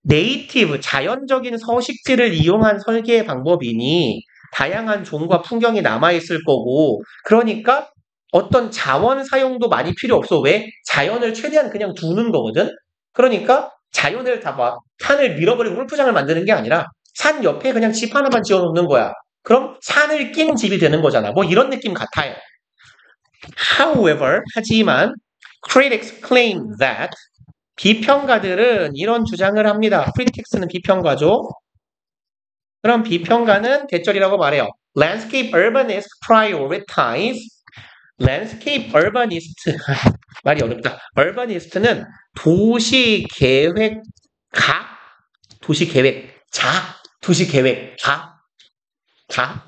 네이티브, 자연적인 서식지를 이용한 설계 방법이니 다양한 종과 풍경이 남아있을 거고 그러니까 어떤 자원 사용도 많이 필요 없어. 왜? 자연을 최대한 그냥 두는 거거든? 그러니까 자연을 다 막 산을 밀어버리고 골프장을 만드는 게 아니라 산 옆에 그냥 집 하나만 지어놓는 거야. 그럼 산을 낀 집이 되는 거잖아. 뭐 이런 느낌 같아요. However, 하지만 critics claim that 비평가들은 이런 주장을 합니다. critics는 비평가죠. 그럼 비평가는 대절이라고 말해요. Landscape urbanists prioritize landscape urbanist 말이 어렵다. urbanist는 도시계획가 도시계획가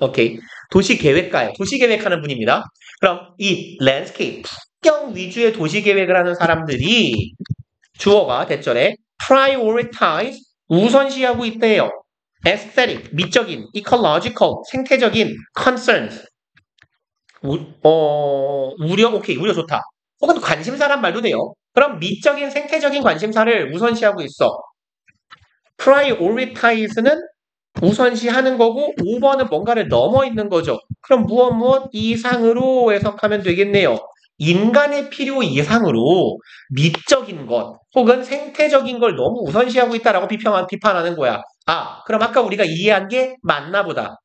오케이. 도시계획가예요. 도시계획하는 분입니다. 그럼 이 landscape 풍경 위주의 도시계획을 하는 사람들이 주어가 대절에 prioritize 우선시하고 있대요. aesthetic 미적인, ecological 생태적인 concerns 우려 오케이 우려 좋다. 혹은 관심사란 말도 돼요. 그럼 미적인 생태적인 관심사를 우선시하고 있어. prioritize는 우선시하는 거고 5번은 뭔가를 넘어 있는 거죠. 그럼 무엇 이상으로 해석하면 되겠네요. 인간의 필요 이상으로 미적인 것 혹은 생태적인 걸 너무 우선시하고 있다라고 비판하는 거야. 아, 그럼 아까 우리가 이해한 게 맞나 보다.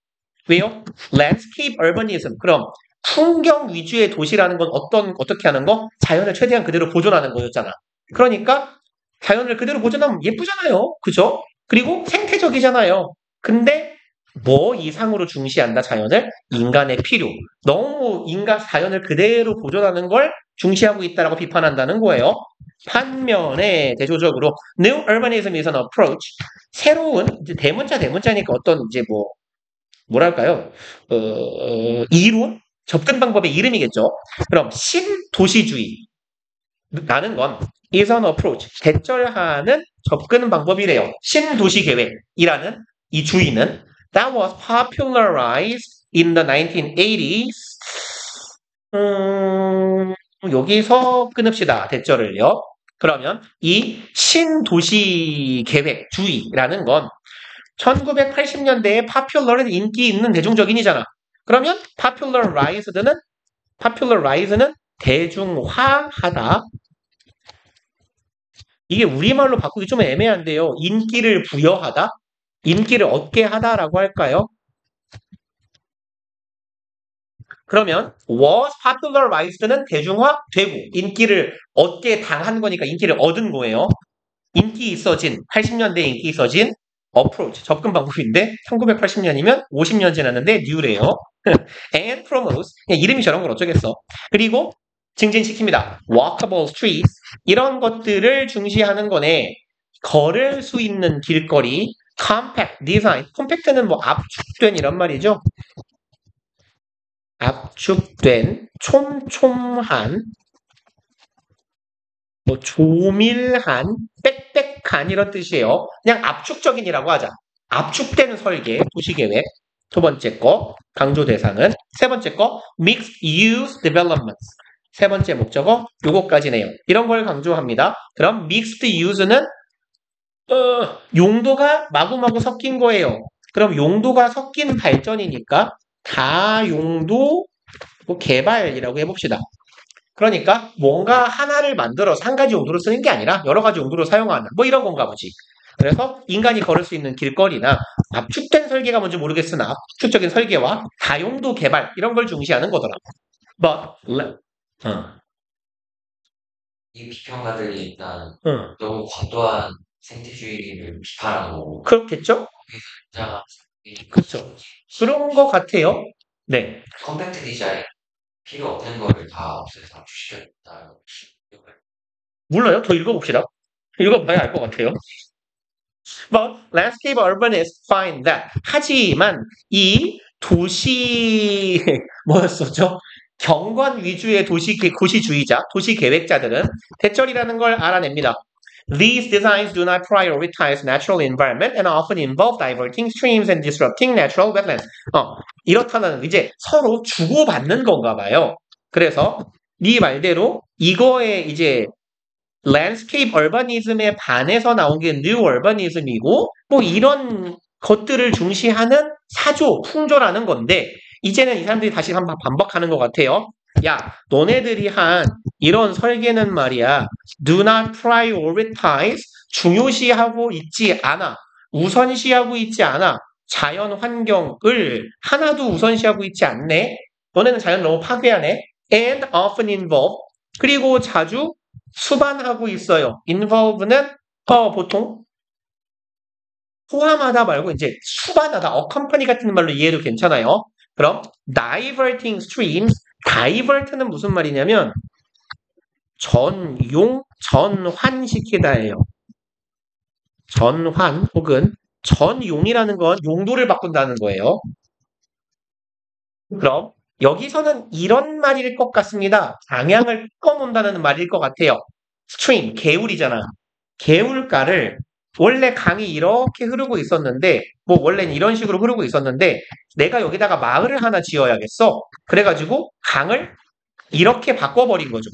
왜요? landscape urbanism. 그럼 풍경 위주의 도시라는 건 어떻게 하는 거? 자연을 최대한 그대로 보존하는 거였잖아. 그러니까 자연을 그대로 보존하면 예쁘잖아요. 그죠? 그리고 생태적이잖아요. 근데 뭐 이상으로 중시한다 자연을? 인간의 필요. 너무 자연을 그대로 보존하는 걸 중시하고 있다라고 비판한다는 거예요. 반면에 대조적으로 New Urbanism is an approach. 새로운 이제 대문자니까 어떤 이제 뭐랄까요? 이론? 접근 방법의 이름이겠죠. 그럼 신도시주의라는 건 is an approach. 대절하는 접근 방법이래요. 신도시계획이라는 이 주의는 that was popularized in the 1980s. 여기서 끊읍시다. 대절을요. 그러면 이 신도시계획주의라는 건 1980년대에 popular은 인기 있는 대중적인이잖아. 그러면 popularize는 대중화하다. 이게 우리말로 바꾸기 좀 애매한데요. 인기를 부여하다? 인기를 얻게 하다라고 할까요? 그러면 was popularized는 대중화되고 인기를 얻게 당한 거니까 인기를 얻은 거예요. 인기 있어진 80년대에 인기 있어진 approach 접근 방법인데 1980년이면 50년 지났는데 new래요. and promotes 이름이 저런 걸 어쩌겠어. 그리고 증진시킵니다. walkable streets 이런 것들을 중시하는 거네. 걸을 수 있는 길거리 compact design 컴팩트는 압축된 이런 말이죠. 압축된 촘촘한 조밀한 빽빽한 이런 뜻이에요. 그냥 압축적인이라고 하자. 압축된 설계, 도시계획. 두 번째 거, 강조 대상은. 세 번째 거, mixed use developments. 세 번째 목적어, 요거까지네요. 이런 걸 강조합니다. 그럼 mixed use는 용도가 마구마구 섞인 거예요. 그럼 용도가 섞인 발전이니까 다용도 개발이라고 해봅시다. 그러니까 뭔가 하나를 만들어서 한 가지 용도로 쓰는 게 아니라 여러 가지 용도로 사용하는 이런 건가 보지. 그래서 인간이 걸을 수 있는 길거리나 압축된 설계가 뭔지 모르겠으나 압축적인 설계와 다용도 개발 이런 걸 중시하는 거더라고. 이 비평가들이 일단 응, 너무 과도한 생태주의를 비판하고 그렇겠죠? 진짜 그렇죠. 그런 것 같아요. 네. 컴팩트 디자인 필요 없는 거를 다 없애서 주시켰다. 몰라요? 더 읽어봅시다. 읽어봐야 알 것 같아요. But landscape urbanists find that. 하지만 이 도시 뭐였었죠? 경관 위주의 도시주의자, 도시 계획자들은 대절이라는 걸 알아냅니다. These designs do not prioritize natural environment and often involve diverting streams and disrupting natural wetlands. 이렇다는 이제 서로 주고받는 건가 봐요. 그래서 네 말대로 이거에 이제 랜드스케이프 얼바니즘에 반해서 나온 게 뉴 얼바니즘이고 뭐 이런 것들을 중시하는 사조, 풍조라는 건데 이제는 이 사람들이 다시 한번 반박하는 것 같아요. 야, 너네들이 한 이런 설계는 말이야. Do not prioritize 중요시하고 있지 않아. 우선시하고 있지 않아. 자연 환경을 하나도 우선시하고 있지 않네. 너네는 자연 너무 파괴하네. And often involve 그리고 자주 수반하고 있어요. involve는 보통 포함하다 말고 이제 수반하다, accompany 같은 말로 이해해도 괜찮아요. 그럼 diverting streams, divert는 무슨 말이냐면 전환시키다예요. 전환 혹은 전용이라는 건 용도를 바꾼다는 거예요. 그럼 여기서는 이런 말일 것 같습니다. 방향을 꺼놓는다는 말일 것 같아요. stream, 개울이잖아. 개울가를 원래 강이 이렇게 흐르고 있었는데 뭐 원래는 이런 식으로 흐르고 있었는데 내가 여기다가 마을을 하나 지어야겠어. 그래가지고 강을 이렇게 바꿔버린 거죠.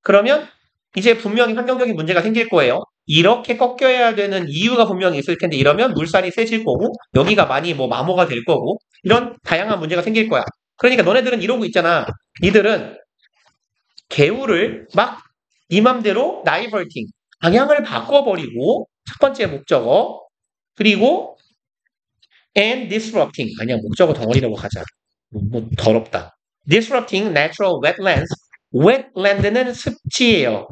그러면 이제 분명히 환경적인 문제가 생길 거예요. 이렇게 꺾여야 되는 이유가 분명히 있을 텐데 이러면 물살이 세질 거고 여기가 많이 뭐 마모가 될 거고 이런 다양한 문제가 생길 거야. 그러니까 너네들은 이러고 있잖아. 니들은 개울을 막 네 맘대로 다이버팅 방향을 바꿔버리고 첫 번째 목적어 그리고 and disrupting 아니야 목적어 덩어리라고 하자. 뭐 더럽다. disrupting natural wetlands wetland는 습지예요.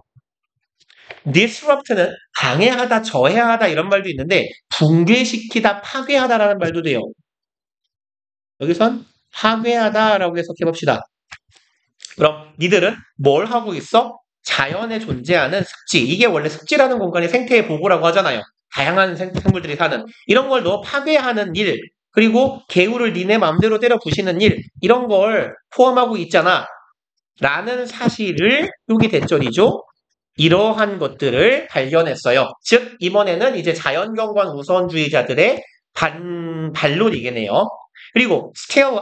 disrupt는 방해하다, 저해하다 이런 말도 있는데 붕괴시키다, 파괴하다라는 말도 돼요. 여기선 파괴하다라고 해석해 봅시다. 그럼 니들은 뭘 하고 있어? 자연에 존재하는 습지. 이게 원래 습지라는 공간이 생태의 보고라고 하잖아요. 다양한 생물들이 사는. 이런 걸 너 파괴하는 일, 그리고 개울을 니네 맘대로 때려 부시는 일, 이런 걸 포함하고 있잖아. 라는 사실을 여기 대절이죠. 이러한 것들을 발견했어요. 즉 이번에는 이제 자연경관 우선주의자들의 반론이겠네요. 그리고 still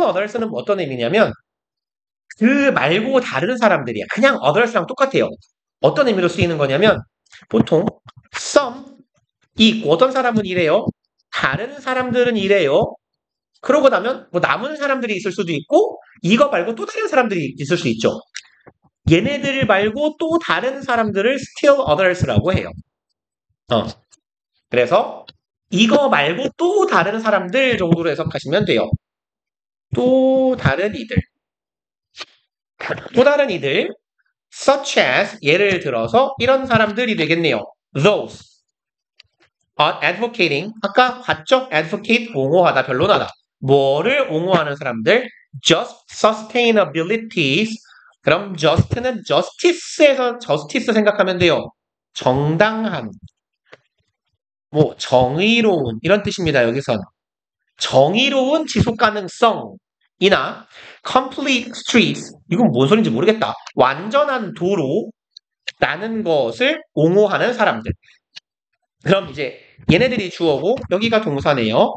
others는 어떤 의미냐면 그 말고 다른 사람들이야. 그냥 others랑 똑같아요. 어떤 의미로 쓰이는 거냐면 보통 some 어떤 사람은 이래요. 다른 사람들은 이래요. 그러고 나면 뭐 남은 사람들이 있을 수도 있고 이거 말고 또 다른 사람들이 있을 수 있죠. 얘네들 말고 또 다른 사람들을 still others라고 해요. 그래서 이거 말고 또 다른 사람들 정도로 해석하시면 돼요. 또 다른 이들. 또 다른 이들. such as 예를 들어서 이런 사람들이 되겠네요. those. advocating 아까 봤죠? advocate 옹호하다, 변론하다. 뭐를 옹호하는 사람들? just sustainabilities. 그럼 just는 justice에서 justice 생각하면 돼요. 정당함. 뭐 정의로운 이런 뜻입니다. 여기선. 정의로운 지속 가능성이나 complete streets 이건 뭔 소리인지 모르겠다. 완전한 도로라는 것을 옹호하는 사람들. 그럼 이제 얘네들이 주어고 여기가 동사네요.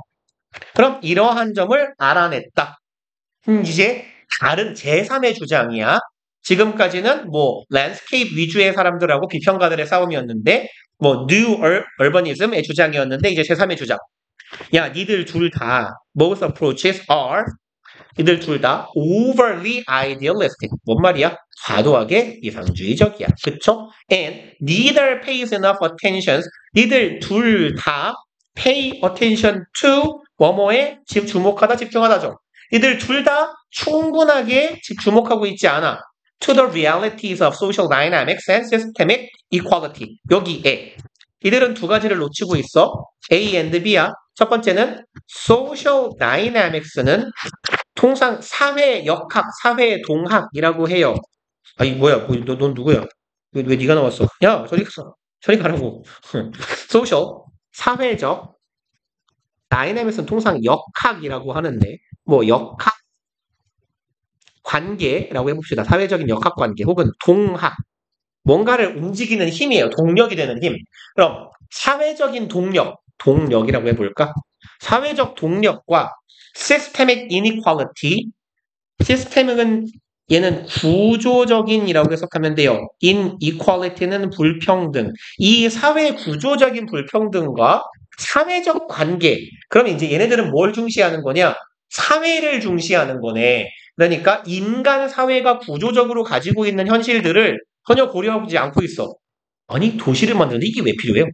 그럼 이러한 점을 알아냈다. 이제 다른 제3의 주장이야. 지금까지는 뭐 랜드스케이프 위주의 사람들하고 비평가들의 싸움이었는데 뭐 뉴 얼버니즘의 주장이었는데 이제 제3의 주장. 야, 니들 둘 다 both approaches are 니들 둘 다 overly idealistic. 뭔 말이야? 과도하게 이상주의적이야. 그쵸? And neither pays enough attention. 니들 둘 다 pay attention to 뭐뭐에 주목하다, 집중하다죠. 니들 둘 다 충분하게 주목하고 있지 않아. to the realities of social dynamics and systemic equality. 여기에 이들은 두 가지를 놓치고 있어. A and B야. 첫 번째는 social dynamics는 통상 사회 역학, 사회 동학이라고 해요. 아니 뭐야, 넌 누구야? 왜 네가 나왔어? 야, 저리 가라고. social 사회적 dynamics는 통상 역학이라고 하는데 뭐 역학 관계라고 해봅시다. 사회적인 역학 관계 혹은 동학 뭔가를 움직이는 힘이에요. 동력이 되는 힘. 그럼 사회적인 동력이라고 해볼까? 사회적 동력과 systemic inequality, 시스템은 얘는 구조적인이라고 해석하면 돼요. inequality는 불평등. 이 사회 구조적인 불평등과 사회적 관계. 그럼 이제 얘네들은 뭘 중시하는 거냐? 사회를 중시하는 거네. 그러니까 인간 사회가 구조적으로 가지고 있는 현실들을 전혀 고려하지 않고 있어. 아니, 도시를 만드는데 이게 왜 필요해요?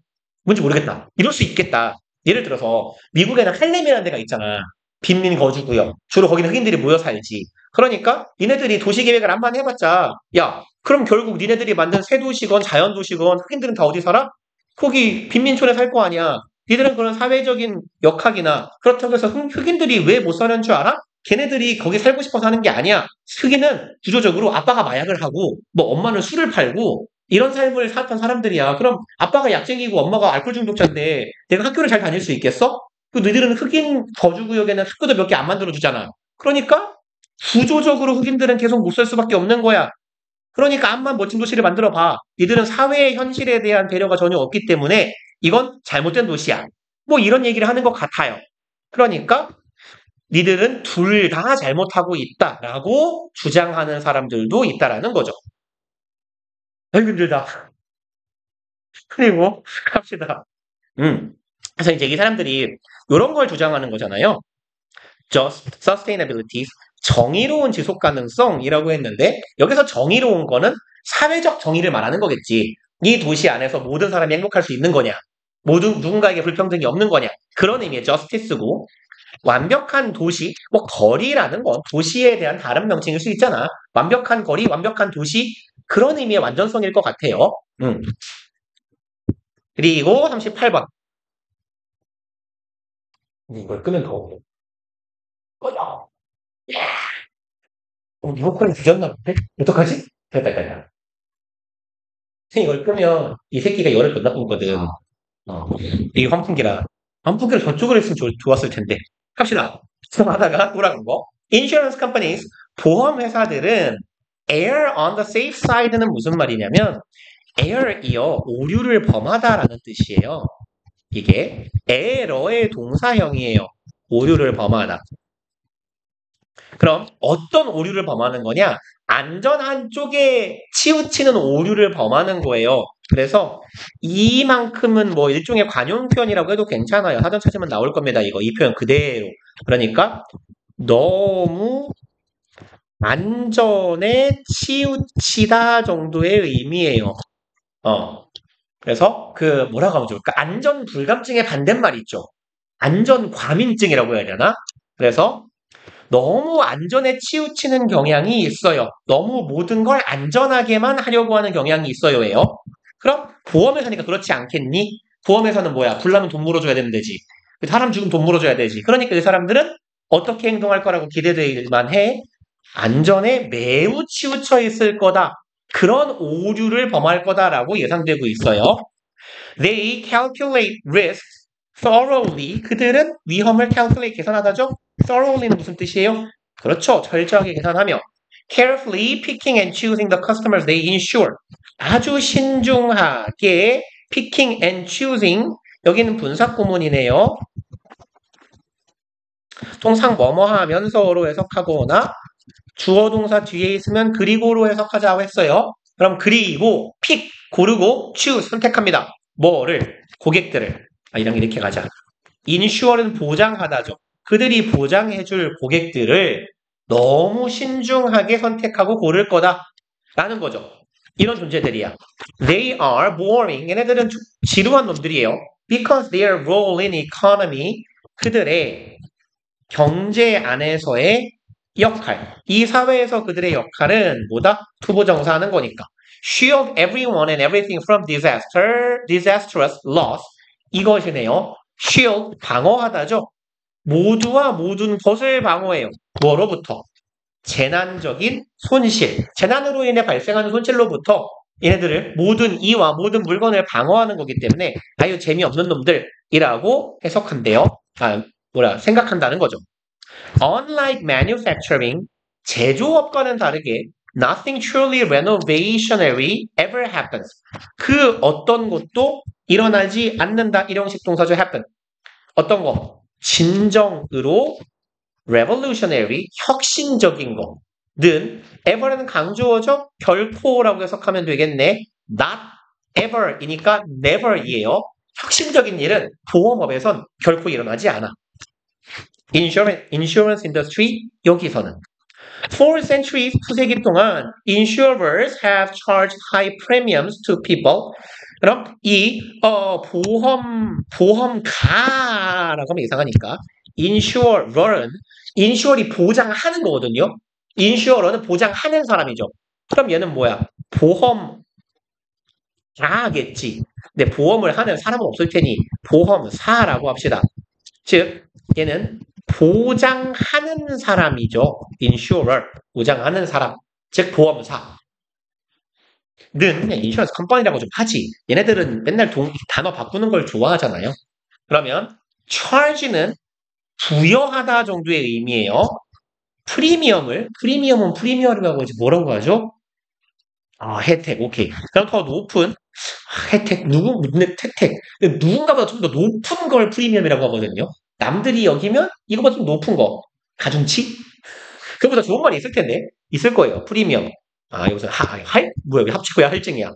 뭔지 모르겠다. 이럴 수 있겠다. 예를 들어서 미국에는 할렘이라는 데가 있잖아. 빈민 거주구역. 주로 거기는 흑인들이 모여 살지. 그러니까 니네들이 도시계획을 한번 해봤자 야, 그럼 결국 니네들이 만든 새도시건 자연도시건 흑인들은 다 어디 살아? 거기 빈민촌에 살 거 아니야. 니들은 그런 사회적인 역학이나 그렇다고 해서 흑인들이 왜 못 사는 줄 알아? 걔네들이 거기 살고 싶어서 하는 게 아니야. 흑인은 구조적으로 아빠가 마약을 하고 뭐 엄마는 술을 팔고 이런 삶을 살았던 사람들이야. 그럼 아빠가 약쟁이고 엄마가 알코올 중독자인데 내가 학교를 잘 다닐 수 있겠어? 그 너희들은 흑인 거주구역에는 학교도 몇 개 안 만들어주잖아. 그러니까 구조적으로 흑인들은 계속 못 살 수밖에 없는 거야. 그러니까 암만 멋진 도시를 만들어 봐. 니들은 사회의 현실에 대한 배려가 전혀 없기 때문에 이건 잘못된 도시야. 뭐 이런 얘기를 하는 것 같아요. 그러니까 니들은 둘 다 잘못하고 있다라고 주장하는 사람들도 있다라는 거죠. 아이고 힘들다. 그리고 갑시다. 그래서 이제 이 사람들이 이런 걸 주장하는 거잖아요. Just sustainability, 정의로운 지속 가능성이라고 했는데 여기서 정의로운 거는 사회적 정의를 말하는 거겠지. 이 도시 안에서 모든 사람이 행복할 수 있는 거냐? 모두 누군가에게 불평등이 없는 거냐? 그런 의미의 justice고 완벽한 도시, 뭐 거리라는 건 도시에 대한 다른 명칭일 수 있잖아. 완벽한 거리, 완벽한 도시 그런 의미의 완전성일 것 같아요. 그리고 38번. 이걸 끄면 더 어려워. 꺼져. 리모컨이 뒤졌나 본데? 어떡하지? 됐다. 이걸 끄면 이 새끼가 열을 못 나쁘거든. 이게 환풍기라. 환풍기를 저쪽으로 했으면 좋았을 텐데. 갑시다. 하다가 돌아간 거. Insurance companies, 보험회사들은 err on the safe side는 무슨 말이냐면 err이요, 오류를 범하다라는 뜻이에요. 이게 error의 동사형이에요. 오류를 범하다. 그럼 어떤 오류를 범하는 거냐? 안전한 쪽에 치우치는 오류를 범하는 거예요. 그래서 이만큼은 뭐 일종의 관용 표현이라고 해도 괜찮아요. 사전 찾으면 나올 겁니다. 이 표현 그대로. 그러니까 너무 안전에 치우치다 정도의 의미예요. 그래서 그 뭐라고 하면 좋을까? 안전 불감증의 반대말 있죠. 안전 과민증이라고 해야 되나? 그래서 너무 안전에 치우치는 경향이 있어요. 너무 모든 걸 안전하게만 하려고 하는 경향이 있어요예요. 그럼 보험회사니까 그렇지 않겠니? 보험회사는 뭐야? 불나면 돈 물어줘야 되는 데지. 사람 죽으면 돈 물어줘야 되지. 그러니까 이 사람들은 어떻게 행동할 거라고 기대되기만 해? 안전에 매우 치우쳐 있을 거다. 그런 오류를 범할 거다라고 예상되고 있어요. They calculate risks thoroughly. 그들은 위험을 calculate 계산하다죠. thoroughly는 무슨 뜻이에요? 그렇죠. 철저하게 계산하며 carefully picking and choosing the customers they insure. 아주 신중하게 picking and choosing. 여기는 분사구문이네요. 통상 뭐뭐 하면서로 해석하거나 주어 동사 뒤에 있으면 그리고로 해석하자고 했어요. 그럼 그리고 pick 고르고 choose 선택합니다. 뭐를? 고객들을. 이렇게 가자. insure는 보장하다죠. 그들이 보장해줄 고객들을 너무 신중하게 선택하고 고를 거다. 라는 거죠. 이런 존재들이야. They are boring. 얘네들은 지루한 놈들이에요. Because their role in economy, 그들의 경제 안에서의 역할. 이 사회에서 그들의 역할은 뭐다? 투부정사하는 거니까. Shield everyone and everything from disastrous loss. 이것이네요. Shield, 방어하다죠. 모두와 모든 것을 방어해요. 뭐로부터? 재난적인 손실. 재난으로 인해 발생하는 손실로부터 얘네들을 모든 이와 모든 물건을 방어하는 거기 때문에 아유 재미없는 놈들이라고 해석한대요. 생각한다는 거죠. Unlike manufacturing, 제조업과는 다르게 nothing truly renovationary ever happens. 그 어떤 것도 일어나지 않는다. 일형식 동사죠. happen. 어떤 거? 진정으로 revolutionary, 혁신적인 거는 ever는 강조어죠. 결코라고 해석하면 되겠네. not ever이니까 never이에요. 혁신적인 일은 보험업에선 결코 일어나지 않아. insurance industry 여기서는 For centuries, 수세기 동안 insurers have charged high premiums to people. 그럼 이 보험가라고 하면 이상하니까 insurer이 보장하는 거거든요. insurer는 보장하는 사람이죠. 그럼 얘는 뭐야? 보험가겠지. 근데 보험을 하는 사람은 없을 테니 보험사라고 합시다. 즉 얘는 보장하는 사람이죠. insurer, 보장하는 사람, 즉 보험사. 는 그냥 인슈런스 컴퍼니라고 좀 하지. 얘네들은 맨날 단어 바꾸는 걸 좋아하잖아요. 그러면 charge는 부여하다 정도의 의미예요. 프리미엄은 프리미엄이라고 하지 뭐라고 하죠? 혜택, 오케이. 그럼 더 높은 혜택, 누군가보다 좀 더 높은 걸 프리미엄이라고 하거든요. 남들이 여기면 이거보다 좀 높은 거. 가중치? 그거보다 좋은 말이 있을 텐데. 있을 거예요. 프리미엄. 여기서 뭐야, 여기 합치고야 할증이야.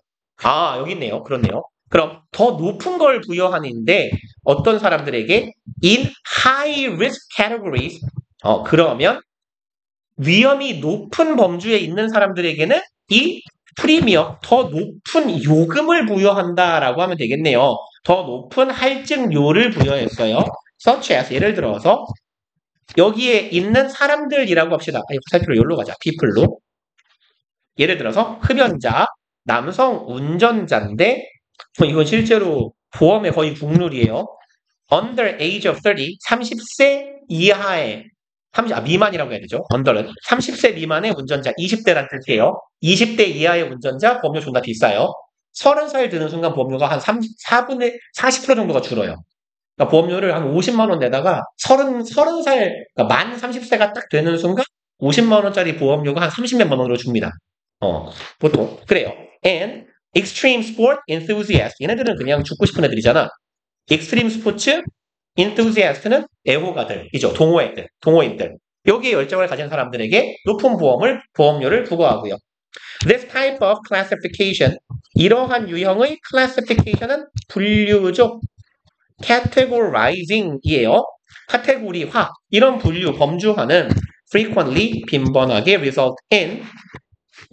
여기 있네요. 그렇네요. 그럼 더 높은 걸 부여하는데 어떤 사람들에게 in high risk categories 그러면 위험이 높은 범주에 있는 사람들에게는 이 프리미엄, 더 높은 요금을 부여한다라고 하면 되겠네요. 더 높은 할증료를 부여했어요. such as, 예를 들어서 여기에 있는 사람들이라고 합시다. 살피로 여기로 가자. people로. 예를 들어서 흡연자, 남성 운전자인데 이건 실제로 보험의 거의 국룰이에요. under age of 30, 30세 이하의 미만이라고 해야 되죠. under는 30세 미만의 운전자, 20대란 뜻이에요. 20대 이하의 운전자 보험료 존나 비싸요. 30살 드는 순간 보험료가 한 40% 정도가 줄어요. 그러니까 보험료를 한 50만 원 내다가 30살, 그러니까 만 30세가 딱 되는 순간 50만 원짜리 보험료가 한 30몇만 원으로 줍니다. 보통 그래요. And extreme sport enthusiast, 얘네들은 그냥 죽고 싶은 애들이잖아. extreme 스포츠 enthusiast는 애호가들이죠. 동호인들. 여기에 열정을 가진 사람들에게 높은 보험료를 부과하고요. This type of classification, 이러한 유형의 classification은 분류죠. categorizing이에요. 카테고리화, 이런 범주화는 frequently, 빈번하게 result in,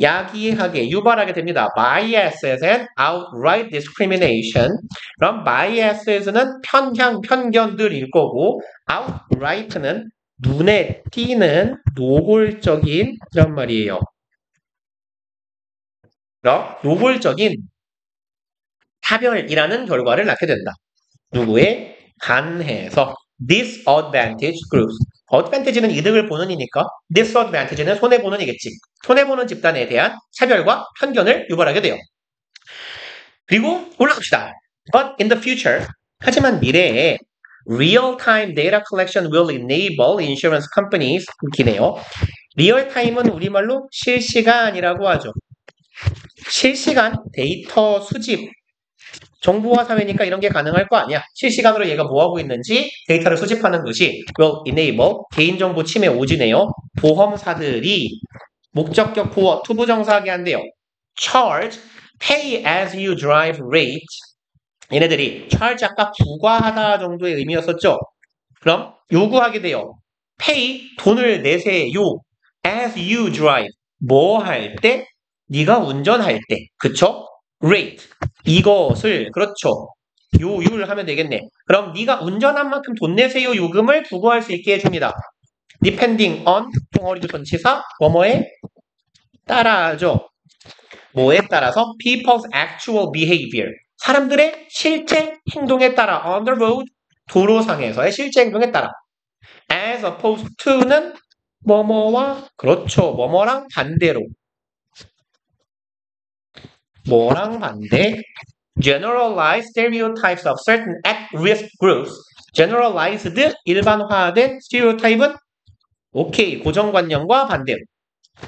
야기하게, 유발하게 됩니다. biases and outright discrimination. 그럼 biases는 편견들일 거고 outright는 눈에 띄는 노골적인 이란 말이에요. 그럼 노골적인 차별이라는 결과를 낳게 된다. 누구에 반해서 disadvantage groups. advantage는 이득을 보는 이니까 disadvantage는 손해보는 이겠지. 손해보는 집단에 대한 차별과 편견을 유발하게 돼요. 그리고 올라갑시다. But in the future, 하지만 미래에 real-time data collection will enable insurance companies, 기네요. 리얼타임은 우리말로 실시간이라고 하죠. 실시간 데이터 수집, 정보화 사회니까 이런 게 가능할 거 아니야. 실시간으로 얘가 뭐하고 있는지 데이터를 수집하는 것이 will enable, 개인정보 침해 오지네요. 보험사들이 목적격 보호, 투부정사하게 한대요. charge, pay as you drive rate. 얘네들이 charge 아까 부과하다 정도의 의미였었죠. 그럼 요구하게 돼요. pay, 돈을 내세요. as you drive, 뭐 할 때? 네가 운전할 때. 그쵸? rate, 이것을, 그렇죠. 요율 하면 되겠네. 그럼 네가 운전한 만큼 돈 내세요 요금을 부과할 수 있게 해줍니다. depending on 덩어리도 전치사 뭐뭐에 따라죠. 뭐에 따라서 people's actual behavior 사람들의 실제 행동에 따라 on the road 도로상에서의 실제 행동에 따라 as opposed to는 뭐뭐와 그렇죠. 뭐뭐랑 반대로 뭐랑 반대 generalized stereotypes of certain at-risk groups generalized 일반화된 stereotype은 오케이 고정관념과 반대로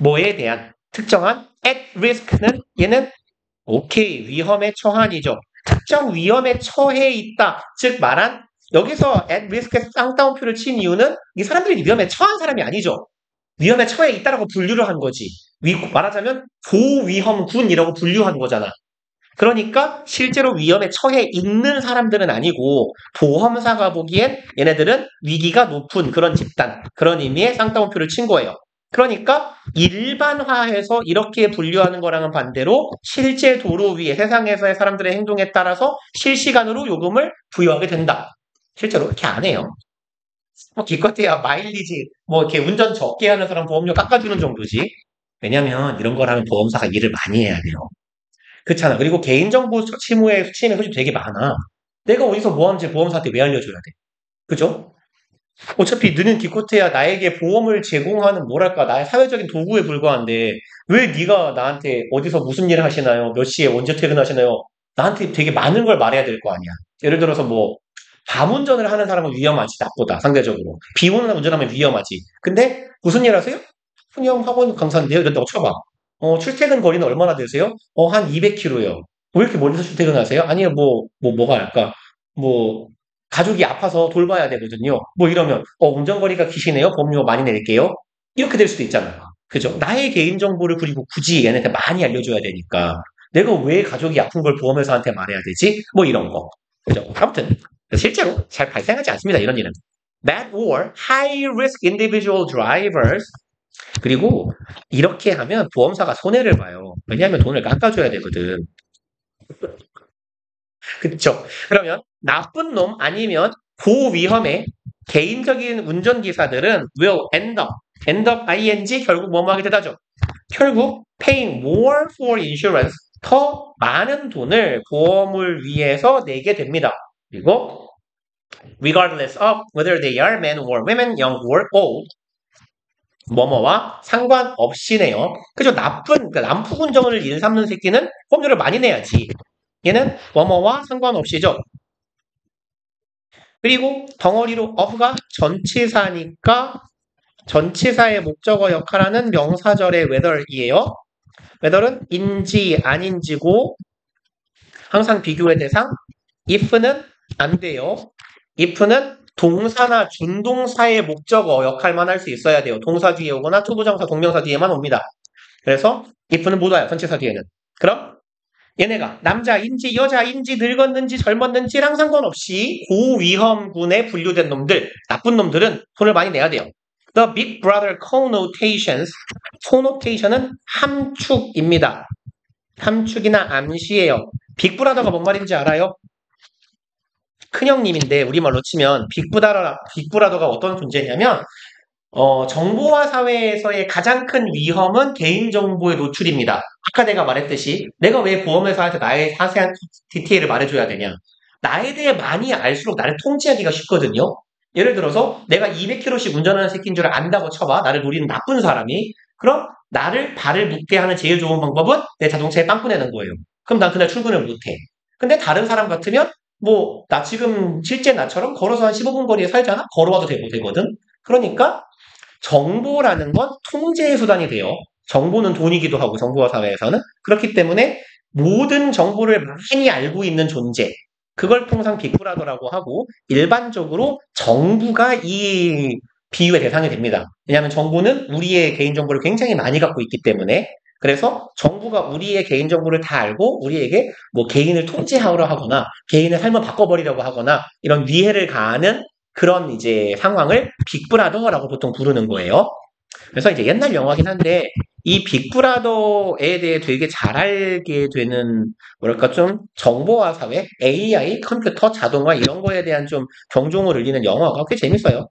뭐에 대한 특정한 at risk는 얘는 오케이 위험에 처한이죠. 특정 위험에 처해 있다. 즉 말한 여기서 at risk에 쌍따옴표를 친 이유는 이 사람들이 위험에 처한 사람이 아니죠. 위험에 처해 있다라고 분류를 한 거지. 말하자면 고위험군이라고 분류한 거잖아. 그러니까 실제로 위험에 처해 있는 사람들은 아니고 보험사가 보기엔 얘네들은 위기가 높은 그런 집단 그런 의미의 쌍따옴표를 친 거예요. 그러니까 일반화해서 이렇게 분류하는 거랑은 반대로 실제 도로 위에 세상에서의 사람들의 행동에 따라서 실시간으로 요금을 부여하게 된다. 실제로 이렇게 안 해요. 뭐 기껏해야 마일리지 뭐 이렇게 운전 적게 하는 사람 보험료 깎아주는 정도지. 왜냐면 이런 거라면 보험사가 일을 많이 해야 돼요. 그렇잖아. 그리고 개인정보 침해 소식 되게 많아. 내가 어디서 뭐 하는지 보험사한테 왜 알려줘야 돼? 그죠? 어차피 너는 기껏해야 나에게 보험을 제공하는 뭐랄까 나의 사회적인 도구에 불과한데 왜 네가 나한테 어디서 무슨 일 하시나요? 몇 시에 언제 퇴근하시나요? 나한테 되게 많은 걸 말해야 될 거 아니야. 예를 들어서 뭐 밤 운전을 하는 사람은 위험하지 나보다 상대적으로 비 오는 날 운전하면 위험하지. 근데 무슨 일 하세요? 그냥 학원 강사인데요. 이런데 쳐봐. 출퇴근 거리는 얼마나 되세요? 한 200km요. 왜 이렇게 멀리서 출퇴근하세요? 아니요, 뭐가 할까? 뭐, 가족이 아파서 돌봐야 되거든요. 뭐 이러면, 운전거리가 기시네요? 보험료 많이 낼게요? 이렇게 될 수도 있잖아요. 그죠? 나의 개인정보를 그리고 굳이 얘네한테 많이 알려줘야 되니까. 내가 왜 가족이 아픈 걸 보험회사한테 말해야 되지? 뭐 이런 거. 그죠? 아무튼, 실제로 잘 발생하지 않습니다. 이런 일은. Bad or high risk individual drivers 그리고 이렇게 하면 보험사가 손해를 봐요. 왜냐하면 돈을 깎아줘야 되거든. 그쵸? 그러면 나쁜 놈 아니면 고위험의 개인적인 운전기사들은 will end up ing 결국 뭐뭐 하게 되다죠. 결국 paying more for insurance 더 많은 돈을 보험을 위해서 내게 됩니다. 그리고 regardless of whether they are men or women, young or old 뭐뭐와 상관없이네요. 그죠? 그러니까 난푸군정을 일삼는 새끼는 보험료를 많이 내야지. 얘는 뭐뭐와 상관없이죠. 그리고 덩어리로 of가 전치사니까 전치사의 목적어 역할하는 명사절의 whether이에요. whether은 인지 아닌지고 항상 비교의 대상. if는 안 돼요. if는 동사나 준동사의 목적어 역할만 할 수 있어야 돼요. 동사 뒤에 오거나 투부정사, 동명사 뒤에만 옵니다. 그래서 if는 못 와요. 전치사 뒤에는. 그럼 얘네가 남자인지 여자인지 늙었는지 젊었는지랑 상관없이 고위험군에 분류된 놈들, 나쁜 놈들은 돈을 많이 내야 돼요. The Big Brother connotations, connotation은 함축입니다. 함축이나 암시예요. 빅브라더가 뭔 말인지 알아요? 큰형님인데 우리말로 치면 빅브라더가 어떤 존재냐면 정보화 사회에서의 가장 큰 위험은 개인정보의 노출입니다. 아까 내가 말했듯이 내가 왜 보험회사한테 나의 자세한 디테일을 말해줘야 되냐. 나에 대해 많이 알수록 나를 통제하기가 쉽거든요. 예를 들어서 내가 200km씩 운전하는 새끼인 줄 안다고 쳐봐. 나를 노리는 나쁜 사람이. 그럼 나를 발을 묶게 하는 제일 좋은 방법은 내 자동차에 빵꾸 내는 거예요. 그럼 난 그날 출근을 못해. 근데 다른 사람 같으면 나 지금 실제 나처럼 걸어서 한 15분 거리에 살잖아? 걸어와도 되거든? 그러니까 정보라는 건 통제의 수단이 돼요. 정보는 돈이기도 하고 정보화 사회에서는. 그렇기 때문에 모든 정보를 많이 알고 있는 존재. 그걸 통상 빅브라더라고 하고 일반적으로 정부가 이 비유의 대상이 됩니다. 왜냐하면 정부는 우리의 개인정보를 굉장히 많이 갖고 있기 때문에 그래서 정부가 우리의 개인정보를 다 알고 우리에게 개인을 통제하려 하거나 개인의 삶을 바꿔버리려고 하거나 이런 위해를 가하는 그런 이제 상황을 빅브라더라고 보통 부르는 거예요. 그래서 이제 옛날 영화긴 한데 이 빅브라더에 대해 되게 잘 알게 되는 뭐랄까 좀 정보화 사회, AI, 컴퓨터, 자동화 이런 거에 대한 좀 경종을 울리는 영화가 꽤 재밌어요.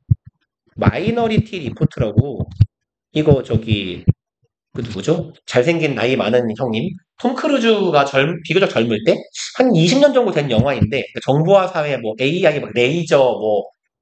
마이너리티 리포트라고 이거 저기 그 누구죠? 잘생긴 나이 많은 형님 톰 크루즈가 비교적 젊을 때 한 20년 정도 된 영화인데 그 정보화 사회 뭐 AI 뭐 레이저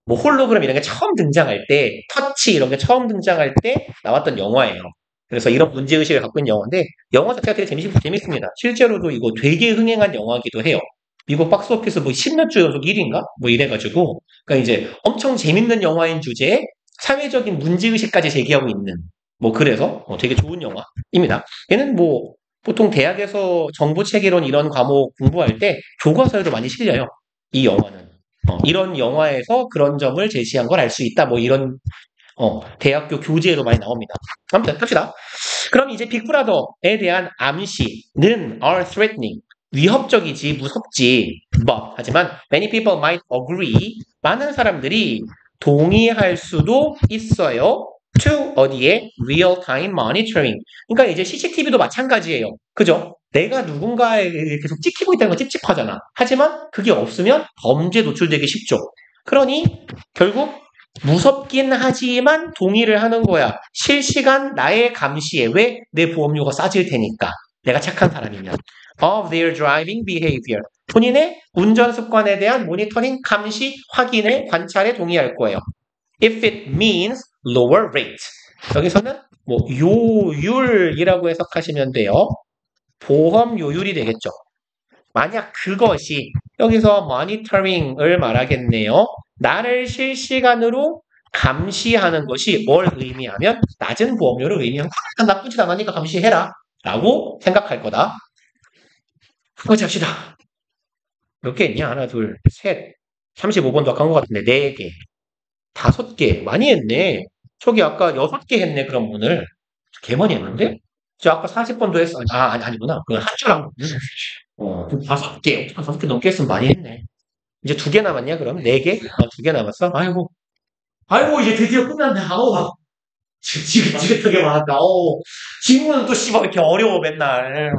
뭐 홀로그램 이런 게 처음 등장할 때 터치 이런 게 처음 등장할 때 나왔던 영화예요. 그래서 이런 문제의식을 갖고 있는 영화인데 영화 자체가 되게 재밌습니다. 실제로도 이거 되게 흥행한 영화이기도 해요. 미국 박스오피스 뭐 10몇 주 연속 1위인가? 뭐 이래가지고 그러니까 이제 엄청 재밌는 영화인 주제에 사회적인 문제의식까지 제기하고 있는 뭐 그래서 되게 좋은 영화입니다. 얘는 뭐 보통 대학에서 정보체계론 이런 과목 공부할 때 교과서에도 많이 실려요. 이 영화는. 이런 영화에서 그런 점을 제시한 걸 알 수 있다. 뭐 이런 대학교 교재로 많이 나옵니다. 아무튼 갑시다. 그럼 이제 빅브라더에 대한 암시는 are threatening. 위협적이지 무섭지. 하지만 many people might agree. 많은 사람들이 동의할 수도 있어요. to 어디에? real time monitoring. 그러니까 이제 CCTV도 마찬가지예요. 그죠? 내가 누군가에 계속 찍히고 있다는 건 찝찝하잖아. 하지만 그게 없으면 범죄에 노출되기 쉽죠. 그러니 결국 무섭긴 하지만 동의를 하는 거야. 실시간 나의 감시에 왜? 내 보험료가 싸질 테니까. 내가 착한 사람이면. of their driving behavior. 본인의 운전 습관에 대한 모니터링, 감시, 확인에, 관찰에 동의할 거예요. if it means lower rate. 여기서는 뭐 요율이라고 해석하시면 돼요. 보험 요율이 되겠죠. 만약 그것이 여기서 모니터링을 말하겠네요. 나를 실시간으로 감시하는 것이 뭘 의미하면 낮은 보험료를 의미하면 나쁘지 않으니까 감시해라 라고 생각할 거다. 그거 잡시다. 몇 개 있냐? 하나, 둘, 셋. 35번도 아까 한 것 같은데 4개. 5개. 많이 했네. 저기 아까 6개 했네. 그럼 오늘. 개 많이 했는데? 저 아까 40번도 했어. 아니구나. 그건 한 줄한 거. 5개. 5개 넘게 했으면 많이 했네. 이제 2개 남았냐, 그럼? 4개? 2개 남았어? 아이고, 이제 드디어 끝났네. 아우, 지긋지긋하게 많았다. 지문은 또 씨발 이렇게 어려워, 맨날.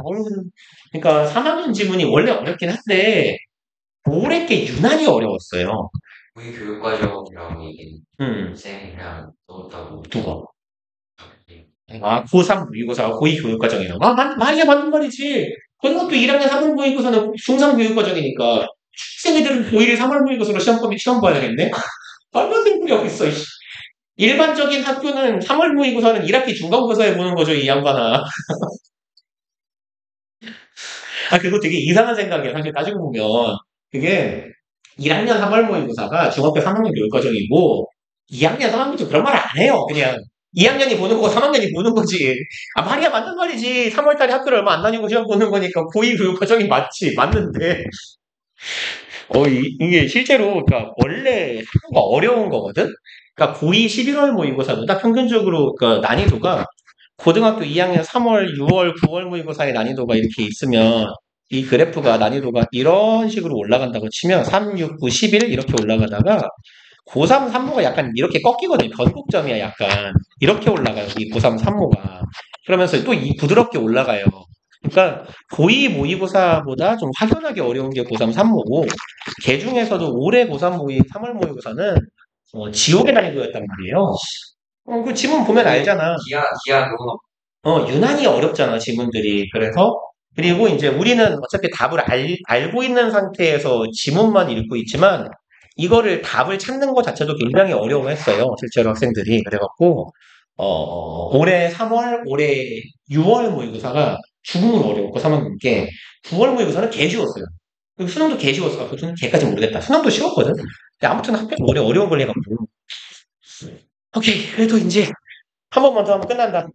그러니까 3학년 지문이 원래 어렵긴 한데, 올해 게 유난히 어려웠어요. 우리 교육과정이라고 얘기 음, 쌤이랑 넣었다고. 누가? 고3 모의고사가 고2 교육과정이라고. 말이야, 맞는 말이지. 고등학교 1학년 3월 모의고사는 중3 교육과정이니까, 학생애들은 고1 3월 모의고사로 시험 봐야겠네? 말도 안 되는 소리 하고 있어, 이씨. 일반적인 학교는 3월 모의고사는 1학기 중간고사에 보는 거죠, 이 양반아. 그거 되게 이상한 생각이야, 사실 따지고 보면. 그게 1학년 3월 모의고사가 중학교 3학년 교육과정이고, 2학년 3학년도 그런 말 안 해요, 그냥. 2학년이 보는 거고 3학년이 보는 거지. 말이야, 맞는 말이지. 3월달에 학교를 얼마 안 다니고 시험 보는 거니까 고2 교육과정이 맞지. 맞는데. 이게 실제로, 그러니까 원래 학교가 어려운 거거든? 그러니까 고2 11월 모의고사보다 평균적으로, 그러니까 난이도가 고등학교 2학년 3월, 6월, 9월 모의고사의 난이도가 이렇게 있으면 이 그래프가 난이도가 이런 식으로 올라간다고 치면 3, 6, 9, 11 이렇게 올라가다가 고3 산모가 약간 이렇게 꺾이거든요. 변곡점이야 약간. 이렇게 올라가요. 이 고3 산모가. 그러면서 또 이 부드럽게 올라가요. 그러니까 고2 모의고사보다 좀 확연하게 어려운 게 고3 산모고 걔 중에서도 올해 고3 3월 모의고사는 지옥의 난이도였단 말이에요. 그 지문 보면 알잖아. 기아 그거 유난히 어렵잖아, 지문들이. 그리고 이제 우리는 어차피 답을 알고 있는 상태에서 지문만 읽고 있지만, 이거를 답을 찾는 것 자체도 굉장히 어려워했어요, 실제로 학생들이. 그래갖고, 올해 3월, 올해 6월 모의고사가 죽음으로 어려웠고, 3학년께. 9월 모의고사는 개 쉬웠어요. 그리고 수능도 개 쉬웠어. 그 수능 개까지 모르겠다. 수능도 쉬웠거든? 근데 아무튼 학교 올해 어려운 걸 해갖고. 오케이, 그래도 이제 한 번만 더 하면 끝난다.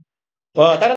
다른